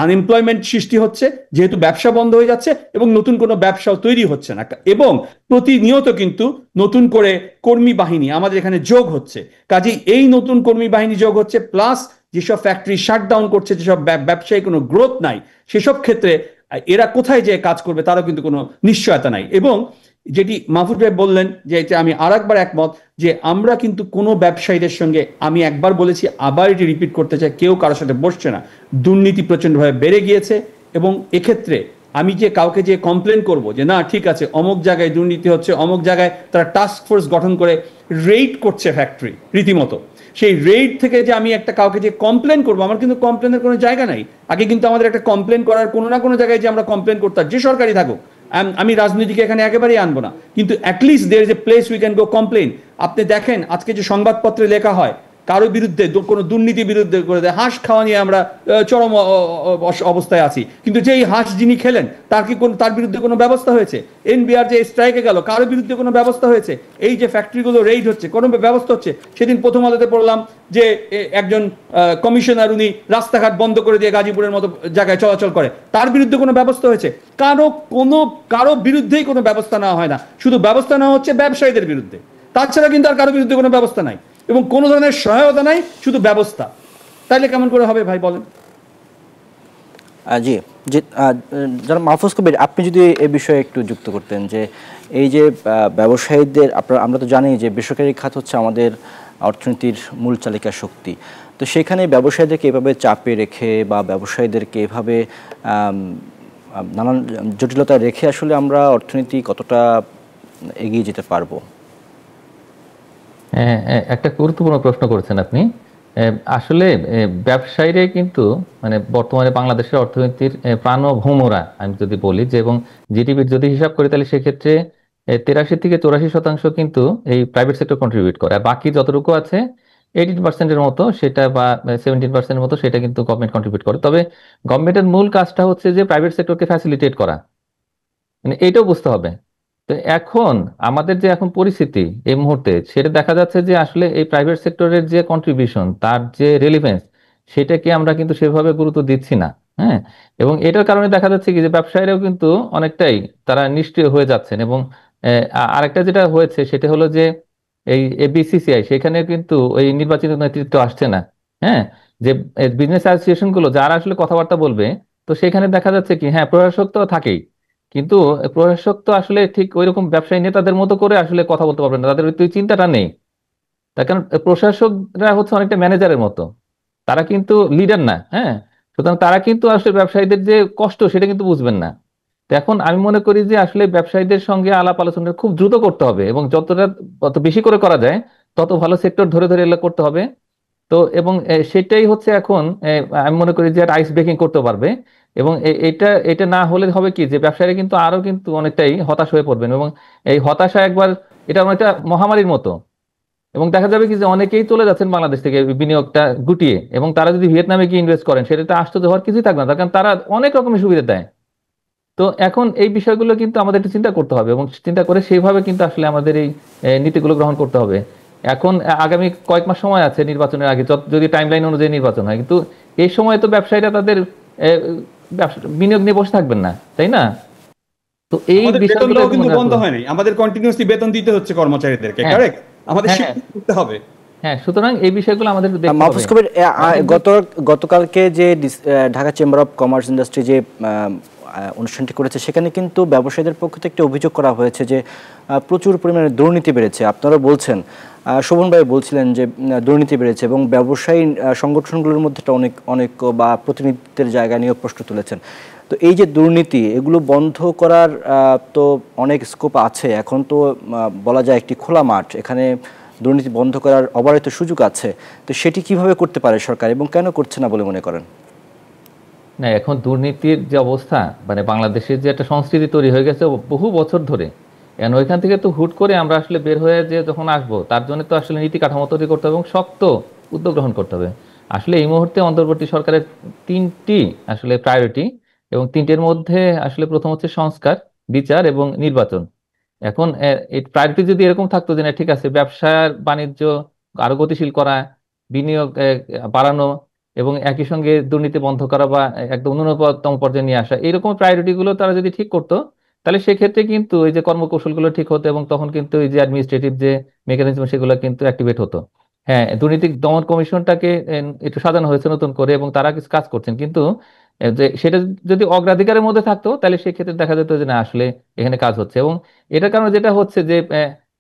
[SPEAKER 8] আনএমপ্লয়মেন্ট সৃষ্টি হচ্ছে, যেহেতু ব্যবসা বন্ধ হয়ে যাচ্ছে, এবং নতুন কোনো ব্যবসাও তৈরি হচ্ছে না, এবং প্রতিনিয়ত কিন্তু নতুন করে কর্মী বাহিনী আমাদের এখানে যোগ হচ্ছে। কাজেই এই নতুন কর্মী বাহিনী যোগ হচ্ছে, প্লাস যেসব ফ্যাক্টরি শাটডাউন করছে, যেসব ব্যবসায়ী কোনো গ্রোথ নাই, সেসব ক্ষেত্রে এরা কোথায় যে কাজ করবে তারও কিন্তু কোনো নিশ্চয়তা নাই। এবং যেটি মাহফুজ ভাই বললেন, যে এটা আমি আরেকবার একমত, যে আমরা কিন্তু কোনো ব্যবসায়ীদের সঙ্গে, আমি একবার বলেছি, আবার এটি রিপিট করতে চাই, কেউ কারোর সাথে বসছে না। দুর্নীতি প্রচন্ডভাবে বেড়ে গিয়েছে, এবং এক্ষেত্রে আমি যে কাউকে যে কমপ্লেন করব যে না ঠিক আছে অমুক জায়গায় দুর্নীতি হচ্ছে, অমুক জায়গায় তারা টাস্ক ফোর্স গঠন করে রেইড করছে ফ্যাক্টরি রীতিমতো, সেই রেইড থেকে যে আমি একটা কাউকে যে কমপ্লেন করবো, আমার কিন্তু কমপ্লেনের কোনো জায়গা নাই। আগে কিন্তু আমাদের একটা কমপ্লেন করার কোনো না কোনো জায়গায় যে আমরা কমপ্লেন করতাম, যে সরকারি থাকুক, আমি রাজনীতিকে এখানে একেবারেই আনবো না, কিন্তু at least there is a place we can go complain. আপনি দেখেন আজকে যে সংবাদপত্রে লেখা হয়, কারো বিরুদ্ধে কোনো দুর্নীতি বিরুদ্ধে করে দেয়। হাঁস খাওয়া নিয়ে আমরা চরম অবস্থায় আছি, কিন্তু যেই হাঁস যিনি খেলেন তার বিরুদ্ধে কোনো ব্যবস্থা হয়েছে? এনবিআর যে স্ট্রাইকে গেল, কারো বিরুদ্ধে কোনো ব্যবস্থা হয়েছে? এই যে ফ্যাক্টরিগুলো রেইড হচ্ছে, কোনো ব্যবস্থা হচ্ছে? সেদিন প্রথম আলোতে পড়লাম যে একজন কমিশনার উনি রাস্তাঘাট বন্ধ করে দিয়ে গাজীপুরের মতো জায়গায় চলাচল করে, তার বিরুদ্ধে কোনো ব্যবস্থা হয়েছে? কারো বিরুদ্ধেই কোনো ব্যবস্থা নেওয়া হয় না, শুধু ব্যবস্থা নেওয়া হচ্ছে ব্যবসায়ীদের বিরুদ্ধে। তাছাড়া কিন্তু আর কারো বিরুদ্ধে কোনো ব্যবস্থা নাই এবং কোনো ধরনের সহায়তা নাই, শুধু ব্যবস্থা। তাইলে কেমন করে হবে ভাই বলেন?
[SPEAKER 1] জি জি, যারা মাহফুজ কবির, আপনি যদি এ বিষয়ে একটু যুক্ত করতেন যে এই যে ব্যবসায়ীদের, আমরা তো জানি যে বেসরকারি খাত হচ্ছে আমাদের অর্থনীতির মূল চালিকা শক্তি, তো সেখানে ব্যবসায়ীদেরকে এভাবে চাপে রেখে বা ব্যবসায়ীদেরকে এভাবে নানান জটিলতা রেখে আসলে আমরা অর্থনীতি কতটা এগিয়ে যেতে পারবো?
[SPEAKER 9] একটা গুরুত্বপূর্ণ প্রশ্ন করেছেন আপনি। আসলে ব্যবসায়ীরাই কিন্তু মানে বর্তমানে বাংলাদেশের অর্থনীতির প্রাণভোমরা আমি যদি বলি যে, এবং জিডিপির যদি হিসাব করি তাহলে সেক্ষেত্রে 83 থেকে 84% কিন্তু এই প্রাইভেট সেক্টর কন্ট্রিবিউট করে, আর বাকি যতটুকু আছে 18%-এর মতো সেটা বা 17%-এর মতো সেটা কিন্তু গভর্নমেন্ট কন্ট্রিবিউট করে। তবে গভর্নমেন্টের মূল কাজটা হচ্ছে যে প্রাইভেট সেক্টরকে ফ্যাসিলিটেট করা, মানে এইটাও বুঝতে হবে। তো এখন আমাদের যে এখন পরিস্থিতি এই মুহূর্তে, সেটা দেখা যাচ্ছে যে আসলে এই প্রাইভেট সেক্টরের যে কন্ট্রিবিউশন, তার যে রেলিভেন্স, সেটাকে আমরা কিন্তু সেভাবে গুরুত্ব দিচ্ছি না। হ্যাঁ, এবং এটার কারণে দেখা যাচ্ছে কি যে ব্যবসায়ীরাও কিন্তু অনেকটাই তারা নিষ্ক্রিয় হয়ে যাচ্ছেন। এবং আরেকটা যেটা হয়েছে সেটা হলো যে এই বিসিসিআই, সেখানে কিন্তু ওই নির্বাচিত নেতৃত্ব আসছে না। হ্যাঁ, যে বিজনেস অ্যাসোসিয়েশন গুলো যারা আসলে কথাবার্তা বলবে, তো সেখানে দেখা যাচ্ছে কি, হ্যাঁ প্রশাসক তো থাকেই, কিন্তু প্রশাসক তো আসলে ঠিক ওইরকম ব্যবসায়ী নেতাদের মতো করে আসলে কথা বলতে পারবে না, তাদের ওই চিন্তাটা নেই। তার কারণ প্রশাসকরা হচ্ছে অনেকটা ম্যানেজারের মতো, তারা কিন্তু লিডার না। হ্যাঁ, সুতরাং তারা কিন্তু আসলে ব্যবসায়ীদের যে কষ্ট সেটা কিন্তু বুঝবেন না। তো এখন আমি মনে করি যে আসলে ব্যবসায়ীদের সঙ্গে আলাপ আলোচনা খুব দ্রুত করতে হবে, এবং যত বেশি করে করা যায় তত ভালো সেক্টর ধরে ধরে এগুলো করতে হবে। তো এবং সেটাই হচ্ছে এখন আমি মনে করি যে আইস ব্রেকিং করতে পারবে। এবং এটা এটা না হলে হবে কি যে ব্যবসায়ীরা কিন্তু আরো কিন্তু অনেকটাই হতাশ হয়ে পড়বেন, এবং এই হতাশা একবার, এটা অনেকটা মহামারীর মতো, এবং দেখা যাবে কি যে অনেকেই চলে যাচ্ছেন বাংলাদেশ থেকে বিনিয়োগটা গুটিয়ে, এবং তারা যদি ভিয়েতনামে গিয়ে ইনভেস্ট করেন সেটাতে আশ্চর্য হওয়ার কিছুই থাকবে না, তার কারণ তারা অনেক রকমের সুবিধা দেয়। তো এখন এই বিষয়গুলো কিন্তু আমাদের একটু চিন্তা করতে হবে, এবং চিন্তা করে সেইভাবে কিন্তু আসলে আমাদের এই নীতিগুলো গ্রহণ করতে হবে। এখন আগামী কয়েক মাস সময় আছে নির্বাচনের আগে, যদি টাইম লাইন অনুযায়ী নির্বাচন হয়, কিন্তু এই সময় তো ব্যবসায়ীরা তাদের বিনিয়োগ নিয়ে বসে থাকবেন না, তাই না? তো এই বিষয়গুলো
[SPEAKER 8] কিন্তু বন্ধ হয়নি, আমাদের কন্টিনিউয়াসলি বেতন দিতে হচ্ছে কর্মচারীদেরকে, কারেক্ট? আমাদের শিফট করতে হবে।
[SPEAKER 9] হ্যাঁ, সুতরাং এই বিষয়গুলো আমাদের দেখতে হবে।
[SPEAKER 1] মাহফুজ কবির, গতকালকে যে Dhaka chamber of commerce industry যে অনুষ্ঠানটি করেছে, সেখানে কিন্তু ব্যবসায়ীদের পক্ষ থেকে একটা অভিযোগ করা হয়েছে যে প্রচুর পরিমাণে দুর্নীতি বেড়েছে। আপনারা বলছেন, শোভন ভাই বলছিলেন যে দুর্নীতি বেড়েছে, এবং ব্যবসায়ী সংগঠনগুলোর মধ্যে অনেক বা প্রতিনিধিত্বের জায়গা নিয়েও প্রশ্ন তুলেছেন। তো এই যে দুর্নীতি, এগুলো বন্ধ করার তো অনেক স্কোপ আছে, এখন তো বলা যায় একটি খোলা মাঠ, এখানে দুর্নীতি বন্ধ করার অবারিত সুযোগ আছে। তো সেটি কিভাবে করতে পারে সরকার, এবং কেন করছে না বলে মনে করেন?
[SPEAKER 9] না, এখন দুর্নীতির যে অবস্থা, মানে বাংলাদেশের যে একটা সংস্কৃতি তৈরি হয়ে গেছে বহু বছর ধরে, এখন ওইখান থেকে তো হুট করে আমরা আসলে বের হয়ে যে যখন আসবো, তার জন্য তো আসলে নীতি কাঠামো তৈরি করতে হবে এবং শক্ত উদ্যোগ গ্রহণ করতে হবে। আসলে এই মুহূর্তে অন্তর্বর্তী সরকারের 3টি আসলে প্রায়োরিটি, এবং 3টের মধ্যে আসলে প্রথম হচ্ছে সংস্কার, বিচার এবং নির্বাচন। এখন এই প্রায়োরিটি যদি এরকম থাকতো যে না ঠিক আছে, ব্যবসার বাণিজ্য আরো গতিশীল করা, বিনিয়োগ বাড়ানো, এবং একই সঙ্গে দুর্নীতি বন্ধ করা বা একদম ন্যূনতম পর্যায়ে নিয়ে আসা, এইরকম প্রায়োরিটি গুলো তারা যদি ঠিক করতো, তাহলে সেক্ষেত্রে কিন্তু এই যে কর্মকৌশলগুলো ঠিক হতো, এবং তখন কিন্তু এই যে অ্যাডমিনিস্ট্রেটিভ যে মেকানিজম সেগুলো কিন্তু অ্যাক্টিভেট হতো। হ্যাঁ, দুর্নীতি দমন কমিশনটাকে একটু সাজানো হয়েছে নতুন করে, এবং তারা কিছু কাজ করছেন, কিন্তু যে সেটা যদি অগ্রাধিকারের মধ্যে থাকতো তাহলে সেক্ষেত্রে দেখা যেত যে না আসলে এখানে কাজ হচ্ছে। এবং এটার কারণে যেটা হচ্ছে যে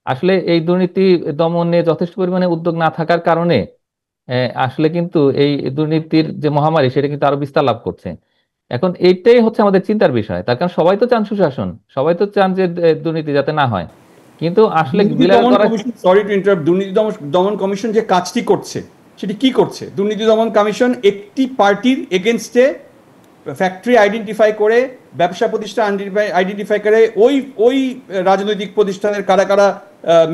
[SPEAKER 9] আসলে এই দুর্নীতি দমনে যথেষ্ট পরিমাণে উদ্যোগ না থাকার কারণে আসলে কিন্তু এই দুর্নীতির যে মহামারী সেটা কিন্তু আরো বিস্তার লাভ করছে। এখন এইটাই হচ্ছে আমাদের চিন্তার বিষয়, তার কারণ সবাই তো চান সুশাসন, সবাই তো চান যে দুর্নীতি যাতে না হয়, কিন্তু আসলে
[SPEAKER 8] সরি টু ইন্টারাপ্ট, দুর্নীতি দমন কমিশন যে কাজটি করছে সেটি কি করছে? দুর্নীতি দমন কমিশন একটি পার্টির এগেনস্টে ফ্যাক্টরি আইডেন্টিফাই করে, ব্যবসা প্রতিষ্ঠান আইডেন্টিফাই করে, ওই রাজনৈতিক প্রতিষ্ঠানের কারা কারা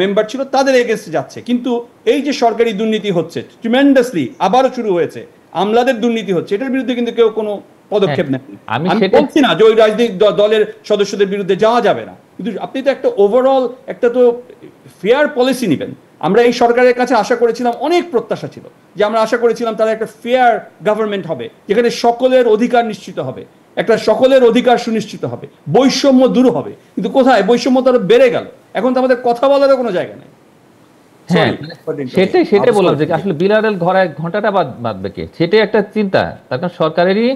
[SPEAKER 8] মেম্বার ছিল তাদের এগেনস্টে যাচ্ছে। কিন্তু এই যে সরকারি দুর্নীতি হচ্ছে ট্রিমেন্ডাসলি, আবারও শুরু হয়েছে, আমলাদের দুর্নীতি হচ্ছে, এটার বিরুদ্ধে কিন্তু কেউ কোনো পদক্ষেপ নেন। আমি বলছি না যে ওই রাজনৈতিক দলের সদস্যদের বিরুদ্ধে যাওয়া যাবে না, কিন্তু আপনি তো একটা ওভারঅল একটা তো ফেয়ার পলিসি নেবেন। আমরা এই সরকারের কাছে আশা করেছিলাম, অনেক প্রত্যাশা ছিল যে আমরা আশা করেছিলাম তারা একটা ফেয়ার গভর্নমেন্ট হবে, যেখানে সকলের অধিকার নিশ্চিত হবে, একটা সকলের অধিকার সুনিশ্চিত হবে, বৈষম্য দূর হবে। কিন্তু কোথায় বৈষম্য তো আরো বেড়ে গেল, এখন তো আমাদের কথা বলারও কোনো জায়গা নেই।
[SPEAKER 9] হ্যাঁ, সেটাই বললাম যে আসলে বিলারের ঘন্টাটা বাঁধবে কে, সেটাই একটা চিন্তা। তার কারণ সরকারেরই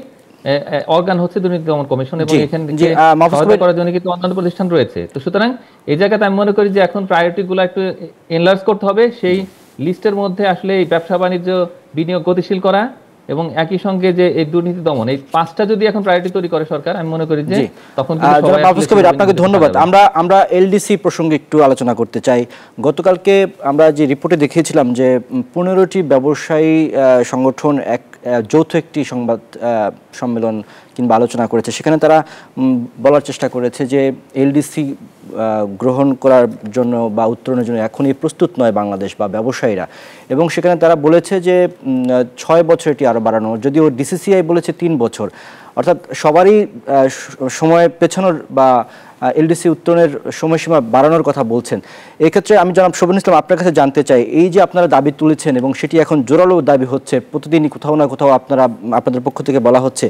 [SPEAKER 9] অর্গান হচ্ছে দুর্নীতি দমন কমিশন, এবং এখানে সহায়তা করার জন্য কিন্তু অন্যান্য প্রতিষ্ঠান রয়েছে। তো সুতরাং এই জায়গাতে আমি মনে করি যে এখন প্রায়োরিটি গুলো একটু এনলার্জ করতে হবে, সেই লিস্টের মধ্যে আসলে এই ব্যবসা বাণিজ্য বিনিয়োগ গতিশীল করা এবং একই সঙ্গে যে এই দুর্নীতি দমন, এই 5টা যদি এখন প্রায়োরিটি তৈরি করে সরকার, আমি মনে করি যে তখন
[SPEAKER 1] আপনাকে ধন্যবাদ। আমরা এলডিসি প্রসঙ্গে একটু আলোচনা করতে চাই। গতকালকে আমরা যে রিপোর্টে দেখিয়েছিলাম যে 15টি ব্যবসায়ী সংগঠন যৌথ একটি সংবাদ সম্মেলন কিংবা আলোচনা করেছে। সেখানে তারা বলার চেষ্টা করেছে যে এলডিসি গ্রহণ করার জন্য বা উত্তরণের জন্য এখনই প্রস্তুত নয় বাংলাদেশ বা ব্যবসায়ীরা, এবং সেখানে তারা বলেছে যে 6 বছর এটি আরও বাড়ানো, যদিও ডিসিসিআই বলেছে 3 বছর। অর্থাৎ সবারই সময় পেছানোর বা এলডিসি উত্তরণের সময়সীমা বাড়ানোর কথা বলছেন। এক্ষেত্রে আমি জনাব শোভন ইসলাম আপনার কাছে জানতে চাই, এই যে আপনারা দাবি তুলেছেন এবং সেটি এখন জোরালো দাবি হচ্ছে, প্রতিদিনই কোথাও না কোথাও আপনাদের পক্ষ থেকে বলা হচ্ছে,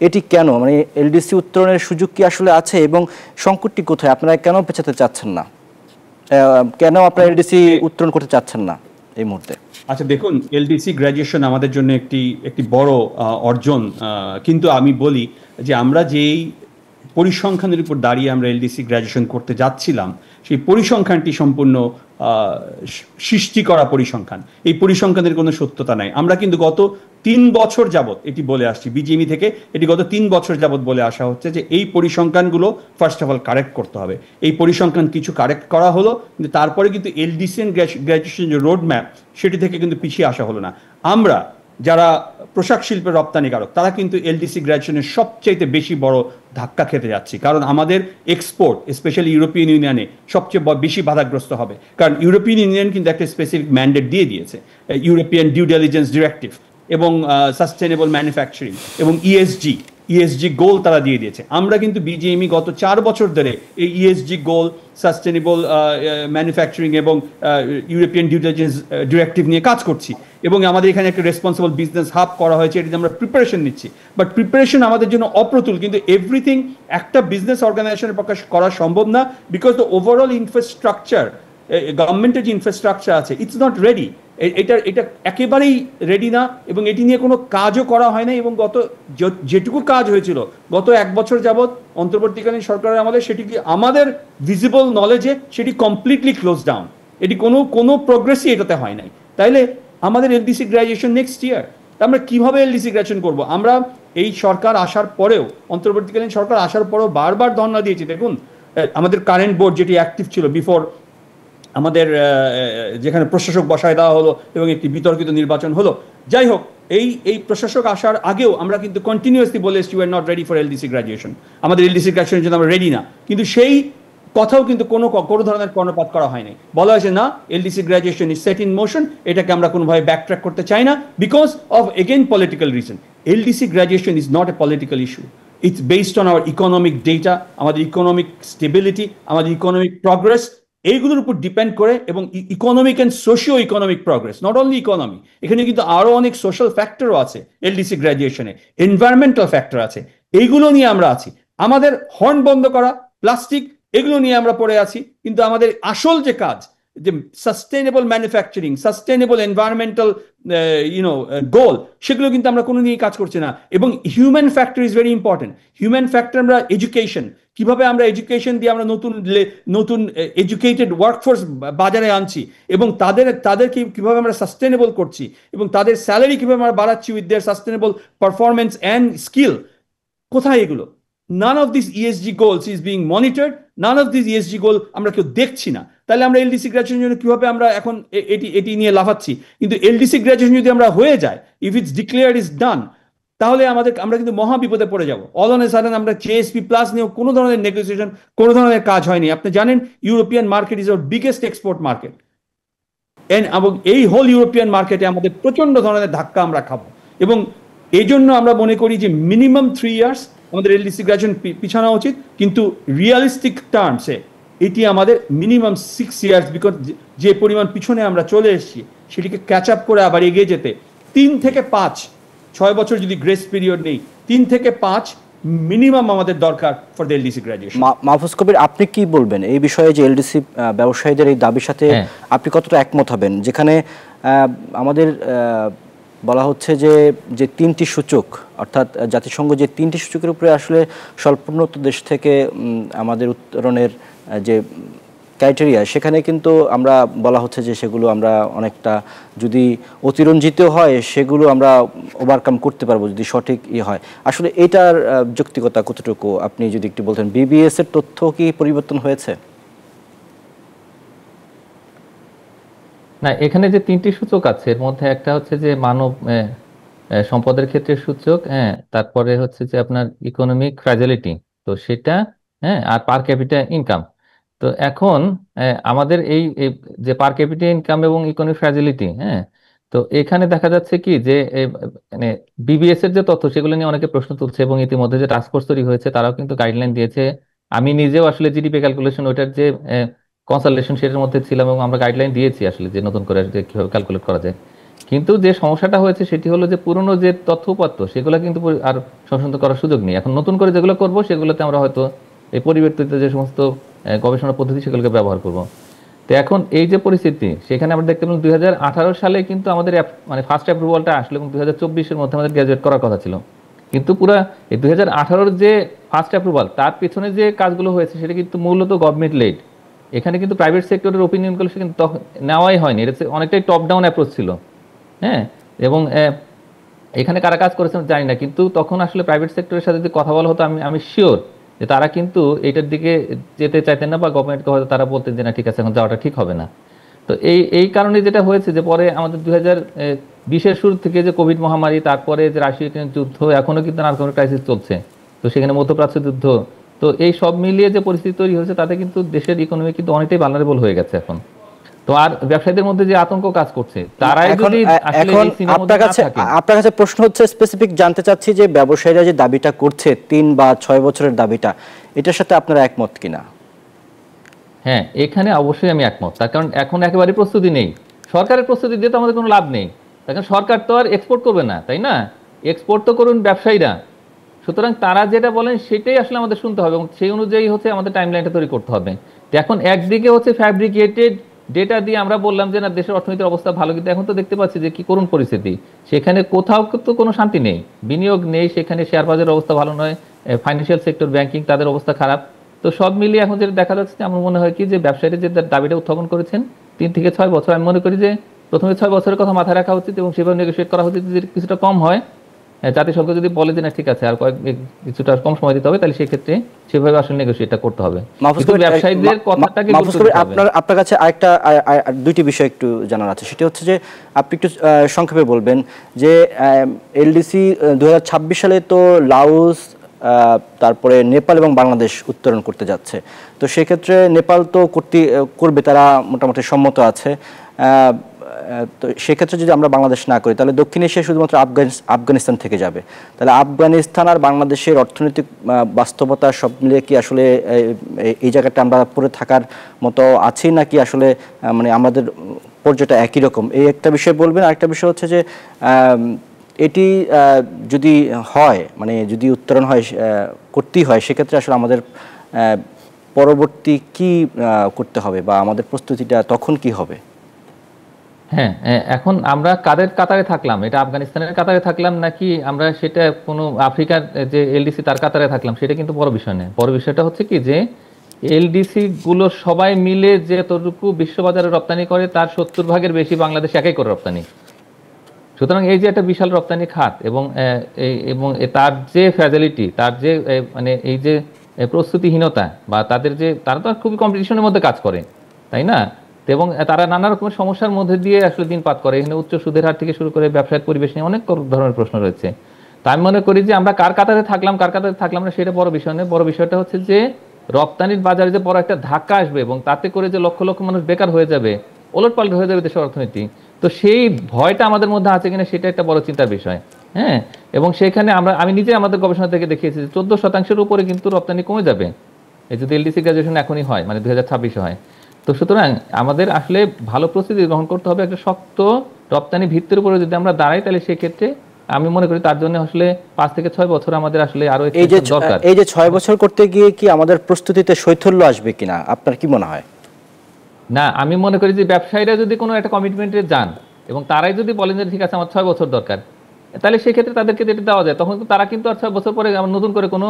[SPEAKER 1] এটি কেন? মানে এলডিসি উত্তরণের সুযোগ কি আসলে আছে এবং সংকটটি কোথায়? আপনারা কেন পেছাতে চাচ্ছেন না, কেন আপনারা এলডিসি উত্তরণ করতে চাচ্ছেন না এই মুহূর্তে?
[SPEAKER 8] আচ্ছা দেখুন, এলডিসি গ্র্যাজুয়েশন আমাদের জন্য একটি বড় অর্জন, কিন্তু আমি বলি যে আমরা যেই পরিসংখ্যানের উপর দাঁড়িয়ে আমরা এলডিসি গ্র্যাজুয়েশন করতে যাচ্ছিলাম, সেই পরিসংখ্যানটি সম্পূর্ণ সৃষ্টি করা পরিসংখ্যান। এই পরিসংখ্যানের কোনো সত্যতা নাই। আমরা কিন্তু গত 3 বছর যাবৎ এটি বলে আসছি, বিজিএমই থেকে এটি গত 3 বছর যাবৎ বলে আসা হচ্ছে যে এই পরিসংখ্যানগুলো ফার্স্ট অফ অল কারেক্ট করতে হবে। এই পরিসংখ্যান কিছু কারেক্ট করা হলো, কিন্তু তারপরে কিন্তু এলডিসি গ্র্যাজুয়েশন যে রোড ম্যাপ, সেটি থেকে কিন্তু পিছিয়ে আসা হলো না। আমরা যারা পোশাক শিল্পের রপ্তানিকারক, তারা কিন্তু এলডিসি গ্র্যাজুয়েশনের সবচেয়ে বেশি বড় ধাক্কা খেতে যাচ্ছে, কারণ আমাদের এক্সপোর্ট স্পেশালি ইউরোপিয়ান ইউনিয়নে সবচেয়ে বেশি বাধাগ্রস্ত হবে। কারণ ইউরোপিয়ান ইউনিয়ন কিন্তু একটা স্পেসিফিক ম্যান্ডেট দিয়ে দিয়েছে, ইউরোপিয়ান ডিউ ডিলিজেন্স ডিরেক্টিভ এবং সাস্টেনেবল ম্যানুফ্যাকচারিং এবং ইএসজি গোল তারা দিয়ে দিয়েছে। আমরা কিন্তু বিজিএমই গত 4 বছর ধরে এই ইএসজি গোল, সাস্টেনেবল ম্যানুফ্যাকচারিং এবং ইউরোপিয়ান ডিউ ডিলিজেন্স ডিরেক্টিভ নিয়ে কাজ করছি, এবং আমাদের এখানে একটা রেসপন্সিবল বিজনেস হাব করা হয়েছে, এটিতে আমরা প্রিপারেশন নিচ্ছি। বাট প্রিপারেশন আমাদের জন্য অপ্রতুল, কিন্তু এভরিথিং একটা বিজনেস অর্গানাইজেশনের পক্ষে করা সম্ভব না, বিকজ দ্য ওভারঅল ইনফ্রাস্ট্রাকচার, গভর্নমেন্টের যে ইনফ্রাস্ট্রাকচার আছে, ইটস নট রেডি। এটা একেবারেই রেডি না, এবং এটি নিয়ে কোনো কাজও করা হয় না। এবং যেটুকু কাজ হয়েছিল গত 1 বছর যাবৎ অন্তর্বর্তীকালীন সরকারের আমাদের, সেটি কি আমাদের ভিজিবল নলেজে সেটি কমপ্লিটলি ক্লোজ ডাউন, এটি কোনো প্রোগ্রেসই এটাতে হয় নাই। তাইলে আমাদের এলডিসি গ্র্যাজুয়েশন নেক্সট ইয়ার, আমরা কিভাবে এলডিসি গ্র্যাজুয়েশন করব? আমরা এই সরকার আসার পরেও, অন্তর্বর্তীকালীন সরকার আসার পরেও বারবার ধর্ণা দিয়েছি। দেখুন, আমাদের কারেন্ট বোর্ড যেটি অ্যাক্টিভ ছিল বিফোর আমাদের, যেখানে প্রশাসক বসায় দেওয়া হলো এবং একটি বিতর্কিত নির্বাচন হলো, যাই হোক, এই প্রশাসক আসার আগেও আমরা কিন্তু কন্টিনিউয়াসলি বলে এসেছি, we are not ready for LDC graduation, আমাদের এলডিসি গ্র্যাজুয়েশনের জন্য আমরা রেডি না। কিন্তু সেই কথাও কিন্তু কোনো ধরনের কর্ণপাত করা হয়নি। বলা হয়েছে না, LDC graduation is set in motion, এটাকে আমরা কোনোভাবে ব্যাকট্র্যাক করতে চাই না, because of again political reason. LDC graduation is not a political issue, it's based on our economic data, আমাদের ইকোনমিক স্টেবিলিটি, আমাদের ইকোনমিক প্রগ্রেস, এইগুলোর উপর ডিপেন্ড করে, এবং economic and socio economic progress, not only economy, এখানে কিন্তু আরও অনেক সোশ্যাল ফ্যাক্টরও আছে এলডিসি গ্র্যাজুয়েশনে, এনভায়রনমেন্টাল ফ্যাক্টর আছে, এইগুলো নিয়ে আমরা আছি। আমাদের হর্ন বন্ধ করা, প্লাস্টিক, এগুলো নিয়ে আমরা পড়ে আছি, কিন্তু আমাদের আসল যে কাজ, যে সাস্টেনেবল ম্যানুফ্যাকচারিং, সাস্টেনেবল এনভায়রনমেন্টাল গোল, সেগুলো কিন্তু আমরা কোনো নিয়ে কাজ করছি না। এবং human factor is very important. Human factor, আমরা এডুকেশন, কিভাবে আমরা এডুকেশন দিয়ে আমরা নতুন এডুকেটেড ওয়ার্কফোর্স বাজারে আনছি, এবং তাদেরকে কিভাবে আমরা সাস্টেনেবল করছি, এবং তাদের স্যালারি কিভাবে আমরা বাড়াচ্ছি with their sustainable performance and skill, কোথায় এগুলো? None of these ESG goals is being monitored. None of these ESG goal আমরা কেউ দেখছি না। তাহলে আমরা এলডিসি গ্র্যাজুয়েশন জন্য কিভাবে আমরা এখন এটি নিয়ে লাফাচ্ছি? কিন্তু এলডিসি গ্র্যাজুয়েশন যদি আমরা হয়ে যায়, if it's declared is done, তাহলে আমরা কিন্তু মহা বিপদে পড়ে যাব। অল অন এ সাডেন আমরা জিএসপি প্লাস নিয়েও কোনো ধরনের নেগোসিয়েশন, কোনো ধরনের কাজ হয়নি। আপনি জানেন European market is our biggest export market, এবং এই হোল ইউরোপিয়ান মার্কেটে আমাদের প্রচন্ড ধরনের ধাক্কা আমরা খাবো। এবং এই জন্য আমরা মনে করি যে মিনিমাম 3 ইয়ার্স আমাদের এলডিসি গ্রাজুয়েশন পিছানো উচিত, কিন্তু রিয়ালিস্টিক টার্মসে এটি আমাদের মিনিমাম 6 ইয়ার্স, বিকজ যে পরিমাণ পিছনে আমরা চলে এসেছি সেটিকে ক্যাচ আপ করে আবার এগিয়ে যেতে 3 থেকে 5-6 বছর যদি গ্রেস পিরিয়ড নেই, 3 থেকে 5 মিনিমাম আমাদের দরকার for the LDC graduation.
[SPEAKER 1] Mahfuz Kabir, আপনি কি বলবেন এই বিষয়ে যে এলডিসি ব্যবসায়ীদের এই দাবির সাথে আপনি কতটা একমত হবেন, যেখানে আমাদের বলা হচ্ছে যে 3টি সূচক, অর্থাৎ জাতিসংঘ যে 3টি সূচকের উপরে আসলে স্বল্পোন্নত দেশ থেকে আমাদের উত্তরণের যে ক্রাইটেরিয়া, সেখানে কিন্তু আমরা বলা হচ্ছে যে সেগুলো আমরা অনেকটা যদি অতিরঞ্জিত হয় সেগুলো আমরা ওভারকাম করতে পারবো যদি সঠিক হয়। আসলে এটার যৌক্তিকতা কতটুকু আপনি যদি একটু বলতেন। বিবিএস এর তথ্য কি পরিবর্তন হয়েছে?
[SPEAKER 9] না, এখানে যে 3টি সূচক আছে এর মধ্যে একটা হচ্ছে যে মানব সম্পদের ক্ষেত্রে সূচক, তারপরে হচ্ছে যে আপনার ইকোনমিক ফ্র্যাজিলিটি, তো সেটা, আর পার ক্যাপিটা ইনকাম। তো এখন আমাদের এই যে পার ক্যাপিটা ইনকাম এবং ইকোনমিক ফ্র্যাজিলিটি, তো এখানে দেখা যাচ্ছে কি যে মানে বিবিএস এর যে তথ্য সেগুলো নিয়ে অনেকে প্রশ্ন তুলছে, এবং ইতিমধ্যে যে টাস্ক ফোর্স তৈরি হয়েছে তারাও কিন্তু গাইডলাইন দিয়েছে। আমি নিজেও আসলে জিডিপি ক্যালকুলেশন ওইটার যে কনসালটেশন সেটার মধ্যে ছিলাম, এবং আমরা গাইডলাইন দিয়েছি আসলে যে নতুন করে যে কিভাবে ক্যালকুলেট করা যায়। কিন্তু যে সমস্যাটা হয়েছে সেটি হলো যে পুরনো যে তথ্য উপাত্ত সেগুলো কিন্তু আর সংশোধন করার সুযোগ নেই। এখন নতুন করে যেগুলো করব সেগুলোতে আমরা হয়তো এই পরিবর্তিত যে সমস্ত গবেষণা পদ্ধতি সেগুলোকে ব্যবহার করব। তো এখন এই যে পরিস্থিতি, সেখানে আমরা দেখতে পেলাম 2018 সালে কিন্তু আমাদের মানে ফার্স্ট অ্যাপ্রুভালটা আসলো, এবং 2024-এর মধ্যে আমাদের গ্র্যাজুয়েট করার কথা ছিল। কিন্তু পুরা এই 2018-র যে ফার্স্ট অ্যাপ্রুভাল তার পিছনে যে কাজগুলো হয়েছে সেটা কিন্তু মূলত গভর্নমেন্ট লেড। এখানে কিন্তু প্রাইভেট সেক্টরের ওপিনিয়নগুলো কিন্তু নেওয়াই হয়নি, এটা অনেকটাই টপ ডাউন অ্যাপ্রোচ ছিল। এবং এখানে কারা কাজ করেছেন জানি না, কিন্তু তখন আসলে প্রাইভেট সেক্টরের সাথে যদি কথা বলা হতো আমি শিওর যে তারা কিন্তু এটার দিকে যেতে চাইতেন না, বা গভর্নমেন্টকে হয়তো তারা বলতেন যে না ঠিক আছে এখন যাওয়াটা ঠিক হবে না। তো এই কারণে যেটা হয়েছে যে পরে আমাদের 2020-এর শুরু থেকে যে কোভিড মহামারী, তারপরে যে রাশিয়া ইউক্রেন যুদ্ধ, এখনো কিন্তু নানা রকমের ক্রাইসিস চলছে, তো সেখানে মধ্যপ্রাচ্য যুদ্ধ, তো এই সব মিলিয়ে যে পরিস্থিতি তৈরি হয়েছে তাতে কিন্তু দেশের ইকোনমি কিন্তু অনেকটাই ভালনারেবল হয়ে গেছে এখন। তো আর ব্যবসায়ীদের মধ্যে যে আতঙ্ক কাজ করছে, তারাই যদি
[SPEAKER 1] আপনার কাছে প্রশ্ন হচ্ছে স্পেসিফিক জানতে চাচ্ছি যে ব্যবসায়ীরা যে দাবিটা করছে 3 বা 6 বছরের দাবিটা, এটার সাথে আপনারা একমত কিনা?
[SPEAKER 9] হ্যাঁ, এখানে অবশ্যই আমি একমত। তার কারণ এখন একেবারে প্রস্তুতি নেই, সরকারের প্রস্তুতি দিয়ে তো আমাদের কোনো লাভ নেই। কারণ সরকার তো আর এক্সপোর্ট করবে না, তাই না? এক্সপোর্ট তো করুন ব্যবসায়ীরা। সুতরাং তারা যেটা বলেন সেটাই আসলে আমাদের শুনতে হবে, এবং সেই অনুযায়ী হচ্ছে আমাদের টাইমলাইনটা তৈরি করতে হবে। তো এখন একদিকে হচ্ছে ফ্যাব্রিকেটেড ডেটা দিয়ে আমরা বললাম যে না দেশের অর্থনীতির অবস্থা ভালো, কিন্তু এখন তো দেখতে পাচ্ছি যে কি করুন পরিস্থিতি, সেখানে কোথাও তো কোনো শান্তি নেই, বিনিয়োগ নেই, সেখানে শেয়ার বাজারের অবস্থা ভালো নয়, ফাইন্যান্সিয়াল সেক্টর, ব্যাংকিং, তাদের অবস্থা খারাপ। তো সব মিলিয়ে এখন যেটা দেখা যাচ্ছে আমার মনে হয় কি যে ব্যবসায়ীরা যে দাবিটা উত্থাপন করেছেন 3 থেকে 6 বছর, আমি মনে করি যে প্রথমে 6 বছরের কথা মাথায় রাখা উচিত, এবং সেভাবে নেগোশিয়েট করা উচিত। যদি কিছুটা কম হয়, জাতিসংঘ যদি বলে যে না ঠিক আছে আর কিছুটা কম সময় দিতে হবে, তাহলে সেক্ষেত্রে সেভাবে আসলে নেগোশিয়েটটা করতে হবে। ব্যবসায়ীদের কথাটাকে
[SPEAKER 1] আপনার কাছে আরেকটা 2টি বিষয় একটু জানার আছে, সেটা হচ্ছে যে আপনি একটু সংক্ষেপে বলবেন যে এলডিসি 2026 সালে তো লাওস, তারপরে নেপাল এবং বাংলাদেশ উত্তরণ করতে যাচ্ছে। তো সেক্ষেত্রে নেপাল তো করবে, তারা মোটামুটি সম্মত আছে। তো সেক্ষেত্রে যদি আমরা বাংলাদেশ না করি তাহলে দক্ষিণ এশিয়া শুধুমাত্র আফগানিস্তান থেকে যাবে। তাহলে আফগানিস্তান আর বাংলাদেশের অর্থনৈতিক বাস্তবতা সব মিলিয়ে কি আসলে এই জায়গাটা আমরা পড়ে থাকার মতো আছি, নাকি আসলে মানে আমাদের পর্যায়টা একই রকম? এই একটা বিষয় বলবেন। আরেকটা বিষয় হচ্ছে যে এটি যদি হয়, মানে যদি উত্তরণ হয় করতেই হয়, সেক্ষেত্রে আসলে আমাদের পরবর্তী কি করতে হবে, বা আমাদের প্রস্তুতিটা তখন কি হবে?
[SPEAKER 9] হ্যাঁ, এখন আমরা কাদের কাতারে থাকলাম, এটা আফগানিস্তানের কাতারে থাকলাম নাকি আমরা সেটা কোনো আফ্রিকার যে এলডিসি তার কাতারে থাকলাম, সেটা কিন্তু বড় বিষয় নয়। বড় বিষয়টা হচ্ছে কি যে এলডিসি গুলো সবাই মিলে যে যতটুকু বিশ্ববাজারে রপ্তানি করে তার 70% বেশি বাংলাদেশ একাই করে রপ্তানি। সুতরাং এই যে একটা বিশাল রপ্তানি খাত, এবং তার যে ফ্র্যাজিলিটি, তার যে মানে এই যে প্রস্তুতিহীনতা, বা তারা তো খুবই কম্পিটিশনের মধ্যে কাজ করে, তাই না? এবং তারা নানা রকমের সমস্যার মধ্যে দিয়ে আসলে দিনপাত করে। এখানে উচ্চ সুদের হার থেকে শুরু করে ব্যবসায়িক পরিবেশ নিয়ে অনেক ধরনের প্রশ্ন রয়েছে। তো তা আমি মনে করি যে আমরা কার কাতারে থাকলাম না সেটা বড় বিষয় নয়। বড় বিষয়টা হচ্ছে যে রপ্তানির বাজারে যে বড় একটা ধাক্কা আসবে এবং তাতে করে যে লক্ষ লক্ষ মানুষ বেকার হয়ে যাবে, ওলটপালট হয়ে যাবে দেশের অর্থনীতি, তো সেই ভয়টা আমাদের মধ্যে আছে কিনা সেটা একটা বড় চিন্তার বিষয়। হ্যাঁ, এবং সেখানে আমি নিজে আমাদের গবেষণা থেকে দেখিয়েছি যে 14% উপরে কিন্তু রপ্তানি কমে যাবে এই যদি এলডিসি গ্রাজুয়েশন এখনই হয়, মানে 2026 হয়। তো সুতরাং আমাদের আসলে ভালো প্রস্তুতি গ্রহণ করতে হবে। একটা শক্ত রপ্তানি ভিত্তির উপরে যদি আমরা দাঁড়াই, তাহলে সেক্ষেত্রে আমি মনে করি তার জন্য আসলে 5 থেকে 6 বছর আমাদের আসলে আরো দরকার।
[SPEAKER 1] এই যে 6 বছর করতে গিয়ে কি আমাদের প্রস্তুতিতে শৈথল্য আসবে কিনা, আপনার কি মনে হয়?
[SPEAKER 9] না, আমি মনে করি যে ব্যবসায়ীরা যদি কোনো একটা কমিটমেন্টে যান এবং তারাই যদি বলেন যে ঠিক আছে আমার 6 বছর দরকার, তাহলে সেক্ষেত্রে তাদেরকে যেটা দেওয়া যায়, তখন তারা কিন্তু আর 6 বছর পরে নতুন করে কোনো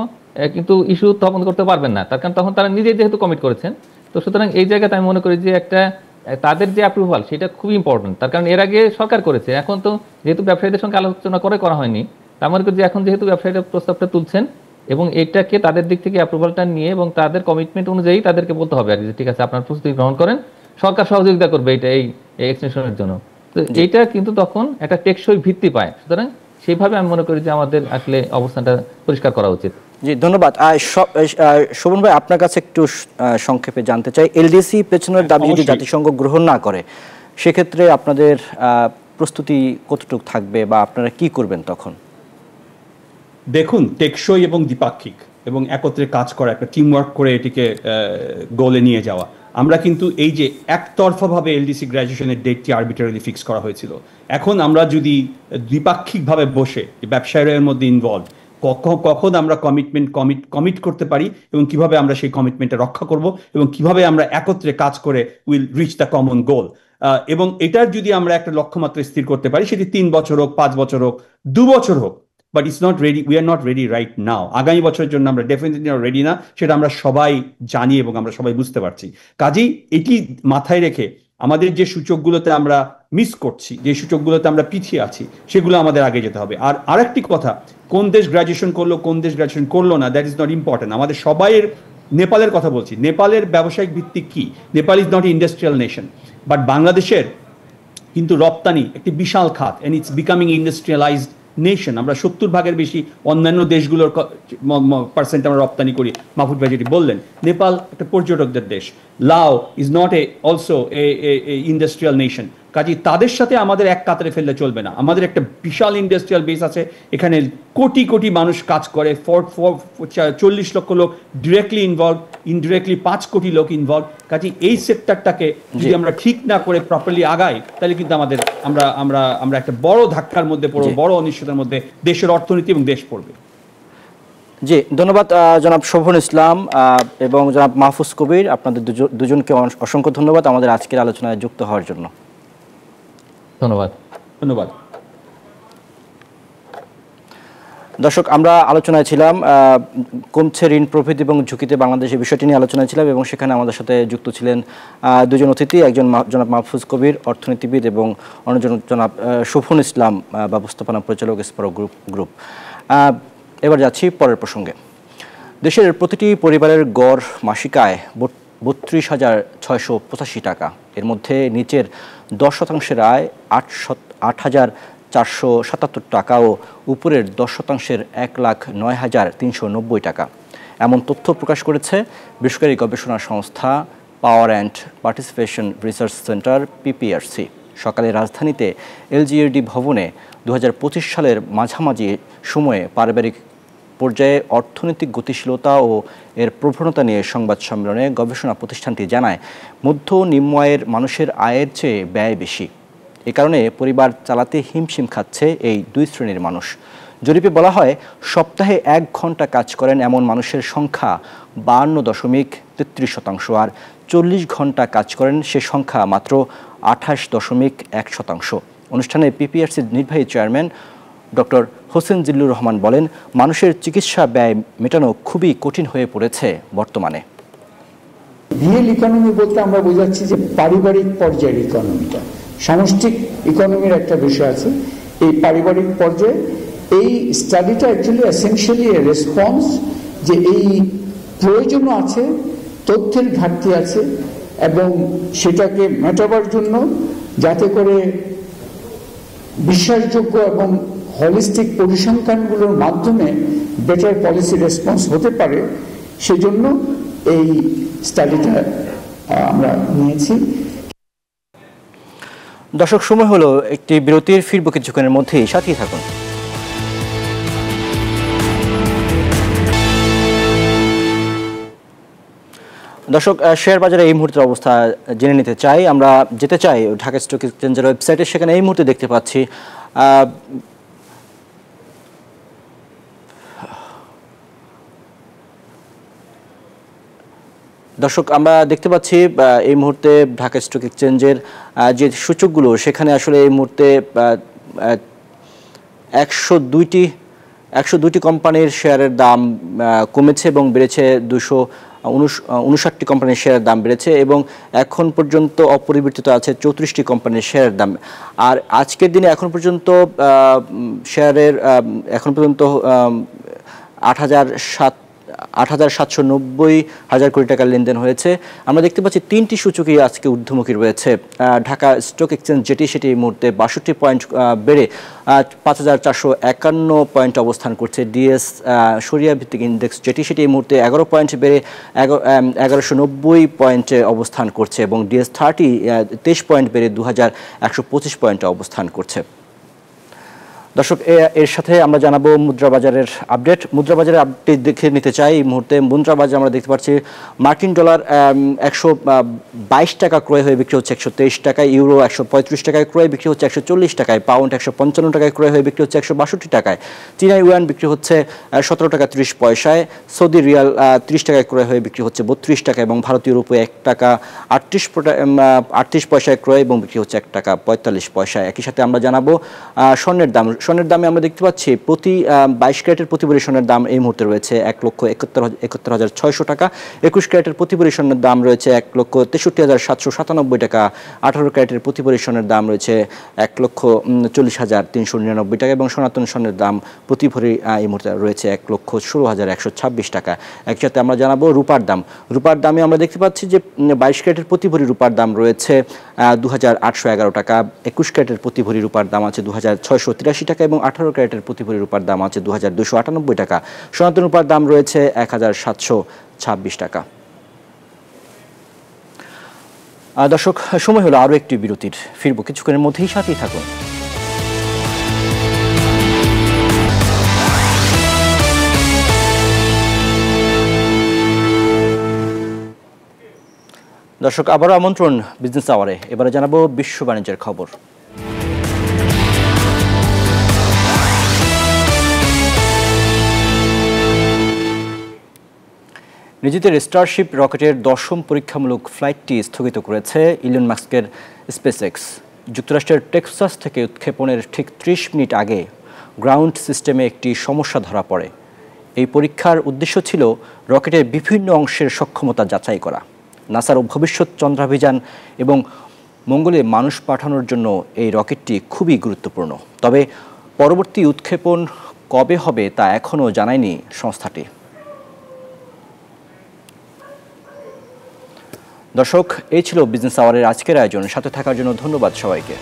[SPEAKER 9] কিন্তু ইস্যু উত্থাপন করতে পারবেন না, তার কারণ তখন তারা নিজেই যেহেতু কমিট করেছেন। তো সুতরাং এই জায়গাতে আমি মনে করি যে একটা তাদের যে অ্যাপ্রুভাল সেটা খুবই ইম্পর্টেন্ট, তার কারণ এর আগে সরকার করেছে, এখন তো যেহেতু ব্যবসায়ীদের সঙ্গে আলোচনা করা হয়নি, তার মনে করি যে এখন যেহেতু ব্যবসায়ীরা প্রস্তাবটা তুলছেন এবং এটাকে তাদের দিক থেকে অ্যাপ্রুভালটা নিয়ে এবং তাদের কমিটমেন্ট অনুযায়ী তাদেরকে বলতে হবে আর কি, ঠিক আছে আপনার প্রস্তুতি গ্রহণ করেন, সরকার সহযোগিতা করবে এই এক্সটেনশনের জন্য। তো এইটা কিন্তু তখন একটা টেকসই ভিত্তি পায়। সুতরাং সেইভাবে আমি মনে করি যে আমাদের আসলে অবস্থানটা পরিষ্কার করা উচিত।
[SPEAKER 1] জি, ধন্যবাদ। শোভন ভাই, আপনার কাছে একটু সংক্ষেপে জানতে চাই, এলডিসি পেছনের দাবি যদি জাতিসংঘ গ্রহণ না করে সেক্ষেত্রে আপনাদের প্রস্তুতি কতটুকু থাকবে বা আপনারা কি করবেন তখন?
[SPEAKER 8] দেখুন, টেকসই এবং দ্বিপাক্ষিক এবং একত্রে কাজ করা, একটা টিম ওয়ার্ক করে এটিকে গোলে নিয়ে যাওয়া। আমরা কিন্তু এই যে একতরফাভাবে এলডিসি গ্র্যাজুয়েশনের ডেটটি আরবিট্রারিলি ফিক্স করা হয়েছিল, এখন আমরা যদি দ্বিপাক্ষিকভাবে বসে ব্যবসায়ীর মধ্যে ইনভলভ কখন আমরা কমিট করতে পারি এবং কিভাবে আমরা সেই কমিটমেন্টটা রক্ষা করব এবং কিভাবে আমরা একত্রে কাজ করে উইল রিচ দ্য কমন গোল, এবং এটার যদি আমরা একটা লক্ষ্যমাত্রা স্থির করতে পারি, সেটি 3 বছর হোক, 5 বছর হোক, 2 বছর হোক, but it's not ready, we are not ready right now. আগামী বছরের জন্য আমরা ডেফিনেটলি রেডি না, সেটা আমরা সবাই জানি এবং আমরা সবাই বুঝতে পারছি। কাজেই এটি মাথায় রেখে আমাদের যে সূচকগুলোতে আমরা মিস করছি, যে সূচকগুলোতে আমরা পিছিয়ে আছি, সেগুলো আমাদের আগে যেতে হবে। আর আরেকটি কথা, কোন দেশ গ্র্যাজুয়েশন করলো, কোন দেশ গ্র্যাজুয়েশন করলো না, দ্যাট ইজ নট ইম্পর্টেন্ট। আমাদের সবাইয়ের, নেপালের কথা বলছি, নেপালের ব্যবসায়িক ভিত্তি কি, Nepal is not industrial nation, but বাংলাদেশের কিন্তু রপ্তানি একটি বিশাল খাত, and it's becoming industrialised nation. আমরা 70% বেশি অন্যান্য দেশগুলোর পার্সেন্ট আমরা রপ্তানি করি। মাহফুজ ভাই যেটি বললেন, নেপাল একটা পর্যটকদের দেশ, লাও is not also a industrial nation. কাজেই তাদের সাথে আমাদের এক কাতারে ফেললে চলবে না। আমাদের একটা বিশাল ইন্ডাস্ট্রিয়াল বেস আছে, এখানে কোটি কোটি মানুষ কাজ করে, 40 লক্ষ লোক ডিরেক্টলি ইনভলভ, ইনডিরেক্টলি 5 কোটি লোক ইনভলভ। কাজেই এই সেক্টরটাকে যদি আমরা ঠিক না করে প্রপারলি আগাই, তাহলে কিন্তু আমরা একটা বড় ধাক্কার মধ্যে পড়বো, বড় অনিশ্চয়তার মধ্যে দেশের অর্থনীতি এবং দেশ পড়বে।
[SPEAKER 1] জি, ধন্যবাদ জনাব শোভন ইসলাম এবং জনাব মাহফুজ কবির, আপনাদের দুজনকে অসংখ্য ধন্যবাদ আমাদের আজকের আলোচনায় যুক্ত হওয়ার জন্য।
[SPEAKER 8] ধন্যবাদ।
[SPEAKER 1] দর্শক, আমরা আলোচনায় ছিলাম কমছে ঋণ প্রবৃদ্ধি এবং ঝুঁকিতে বাংলাদেশের বিষয়টি নিয়ে আলোচনায় ছিলাম এবং সেখানে আমাদের সাথে যুক্ত ছিলেন দুজন অতিথি, একজন জনাব মাহফুজ কবির অর্থনীতিবিদ এবং অন্যজন জনাব শোভন ইসলাম ব্যবস্থাপনা পরিচালক স্পারো গ্রুপ। এবার যাচ্ছি পরের প্রসঙ্গে। দেশের প্রতিটি পরিবারের গড় মাসিক আয় 32,685 টাকা। এর মধ্যে নিচের 10% আয় 8,477 টাকা ও উপরের 10% 1,09,390 টাকা। এমন তথ্য প্রকাশ করেছে বেসরকারি গবেষণা সংস্থা power and participation research centre PPRC. সকালে রাজধানীতে এলজিইডি ভবনে 2025 সালের মাঝামাঝি সময়ে পারিবারিক পর্যায়ে অর্থনৈতিক গতিশীলতা ও এর প্রবণতা নিয়ে সংবাদ সম্মেলনে গবেষণা প্রতিষ্ঠানটি জানায়, মধ্য নিম্ন আয়ের মানুষের আয়ের চেয়ে ব্যয় বেশি। এ কারণে পরিবার চালাতে হিমশিম খাচ্ছে এই 2 শ্রেণীর মানুষ। জরিপে বলা হয়, সপ্তাহে 1 ঘন্টা কাজ করেন এমন মানুষের সংখ্যা 52.33% আর 40 ঘন্টা কাজ করেন সে সংখ্যা মাত্র 28.1%। অনুষ্ঠানে পিপিআরসির নির্বাহী চেয়ারম্যান ডক্টর হোসেন জিল্লুর রহমান বলেন, মানুষের চিকিৎসা ব্যয় মেটানো খুবই কঠিন হয়ে পড়েছে বর্তমানে।
[SPEAKER 10] রিয়েল ইকোনমি বলতে আমরা বোঝাচ্ছি যে পারিবারিক পর্যায়ের ইকোনমিটা, সামষ্টিক ইকোনমির একটা বিষয় আছে। এই পারিবারিক পর্যায়ে এই স্টাডিটা অ্যাকচুয়ালি এসেনশিয়ালি রেসপন্স যে এই প্রয়োজনও আছে, তথ্যের ঘাটতি আছে এবং সেটাকে মেটাবার জন্য যাতে করে বিশ্বাসযোগ্য এবং হলিস্টিক পরিসংখ্যানগুলোর মাধ্যমে বেটার পলিসি রেসপন্স হতে পারে, সেজন্য এই স্টাডিটা আমরা নিয়েছি।
[SPEAKER 1] দর্শক, সময় হলো একটি বিরতির, ফিরবো কিছুক্ষণের মধ্যেই, সাথেই থাকুন। দর্শক, শেয়ার বাজারে এই মুহূর্তের অবস্থা জেনে নিতে চাই। আমরা যেতে চাই ঢাকা স্টক এক্সচেঞ্জের ওয়েবসাইটে, সেখানে এই মুহূর্তে দেখতে পাচ্ছি দর্শক, আমরা দেখতে পাচ্ছি এই মুহূর্তে ঢাকা স্টক এক্সচেঞ্জের যে সূচকগুলো, সেখানে আসলে এই মুহূর্তে 102টি কোম্পানির শেয়ারের দাম কমেছে এবং বেড়েছে 259টি কোম্পানির শেয়ারের দাম বেড়েছে এবং এখন পর্যন্ত অপরিবর্তিত আছে 34টি কোম্পানির শেয়ারের দাম। আর আজকের দিনে এখন পর্যন্ত শেয়ারের 8,790 কোটি টাকার লেনদেন হয়েছে। আমরা দেখতে পাচ্ছি 3টি সূচকই আজকে ঊর্ধ্বমুখী রয়েছে। ঢাকা স্টক এক্সচেঞ্জ সেটি এই মুহূর্তে 62 পয়েন্ট বেড়ে 5,451 পয়েন্ট অবস্থান করছে। ডিএস সরিয়া ভিত্তিক ইন্ডেক্স সেটি এই মুহূর্তে 11 পয়েন্ট বেড়ে 1190 পয়েন্টে অবস্থান করছে এবং ডিএস 30 23 পয়েন্ট বেড়ে 2125 পয়েন্টে অবস্থান করছে। দর্শক, এর সাথে আমরা জানাবো মুদ্রা বাজারের আপডেট। মুদ্রা বাজারের আপডেট দেখে নিতে চাই। এই মুহূর্তে মুদ্রা বাজার আমরা দেখতে পাচ্ছি মার্কিন ডলার 122 টাকা ক্রয় হয়ে বিক্রি হচ্ছে 123 টাকায়, ইউরো 135 টাকায় ক্রয় বিক্রি হচ্ছে 140 টাকায়, পাউন্ড 155 টাকায় ক্রয় হয়ে বিক্রি হচ্ছে 162 টাকায়, চীনা ইউয়ান বিক্রি হচ্ছে 17 টাকা 30 পয়সায়, সৌদি রিয়াল 30 টাকায় ক্রয় হয়ে বিক্রি হচ্ছে 32 টাকা এবং ভারতীয় রুপি 1 টাকা 38 পয়সায় ক্রয় এবং বিক্রি হচ্ছে 1 টাকা 45 পয়সায়। একই সাথে আমরা জানাবো স্বর্ণের দাম। স্বর্ণের দামে আমরা দেখতে পাচ্ছি প্রতি 22 ক্যারেটের প্রতি ভরি স্বর্ণের দাম এই মুহূর্তে রয়েছে 1,71,600 টাকা। 21 ক্যারেটের প্রতি ভরি স্বর্ণের দাম রয়েছে 1,63,797 টাকা। 18 ক্যারেটের প্রতি ভরি স্বর্ণের দাম রয়েছে 1,40,399 টাকা এবং সনাতন স্বর্ণের দাম প্রতি ভরি এই মুহূর্তে রয়েছে 1,16,126 টাকা। একসাথে আমরা জানাবো রূপার দাম। রূপার দামে আমরা দেখতে পাচ্ছি যে 22 ক্যারেটের প্রতি ভরি রূপার দাম রয়েছে 2,811 টাকা। 21 ক্যারেটের প্রতি ভরি রূপার দাম আছে 2,683 টাকা এবং 18 ক্যারেটের প্রতি ভরি রূপার দাম আছে 2,298 টাকা। সনাতন রূপার দাম রয়েছে 1,726 টাকা। দর্শক, সময় হলো আরও একটি বিরতির, ফিরবো কিছুক্ষণের মধ্যেই, সাথেই থাকুন। দর্শক, আবারও আমন্ত্রণ বিজনেস আওয়ারে। এবারে জানাবো বিশ্ব বাণিজ্যের খবর। নিজেদের স্টারশিপ রকেটের 10ম পরীক্ষামূলক ফ্লাইটটি স্থগিত করেছে ইলন মাস্কের স্পেসএক্স। যুক্তরাষ্ট্রের টেক্সাস থেকে উৎক্ষেপণের ঠিক 30 মিনিট আগে গ্রাউন্ড সিস্টেমে একটি সমস্যা ধরা পড়ে। এই পরীক্ষার উদ্দেশ্য ছিল রকেটের বিভিন্ন অংশের সক্ষমতা যাচাই করা। নাসার ভবিষ্যৎ চন্দ্রাভিযান এবং মঙ্গলে মানুষ পাঠানোর জন্য এই রকেটটি খুবই গুরুত্বপূর্ণ। তবে পরবর্তী উৎক্ষেপণ কবে হবে তা এখনও জানায়নি সংস্থাটি। দর্শক, এই ছিল বিজনেস আওয়ারের আজকের আয়োজন। সাথে থাকার জন্য ধন্যবাদ সবাইকে।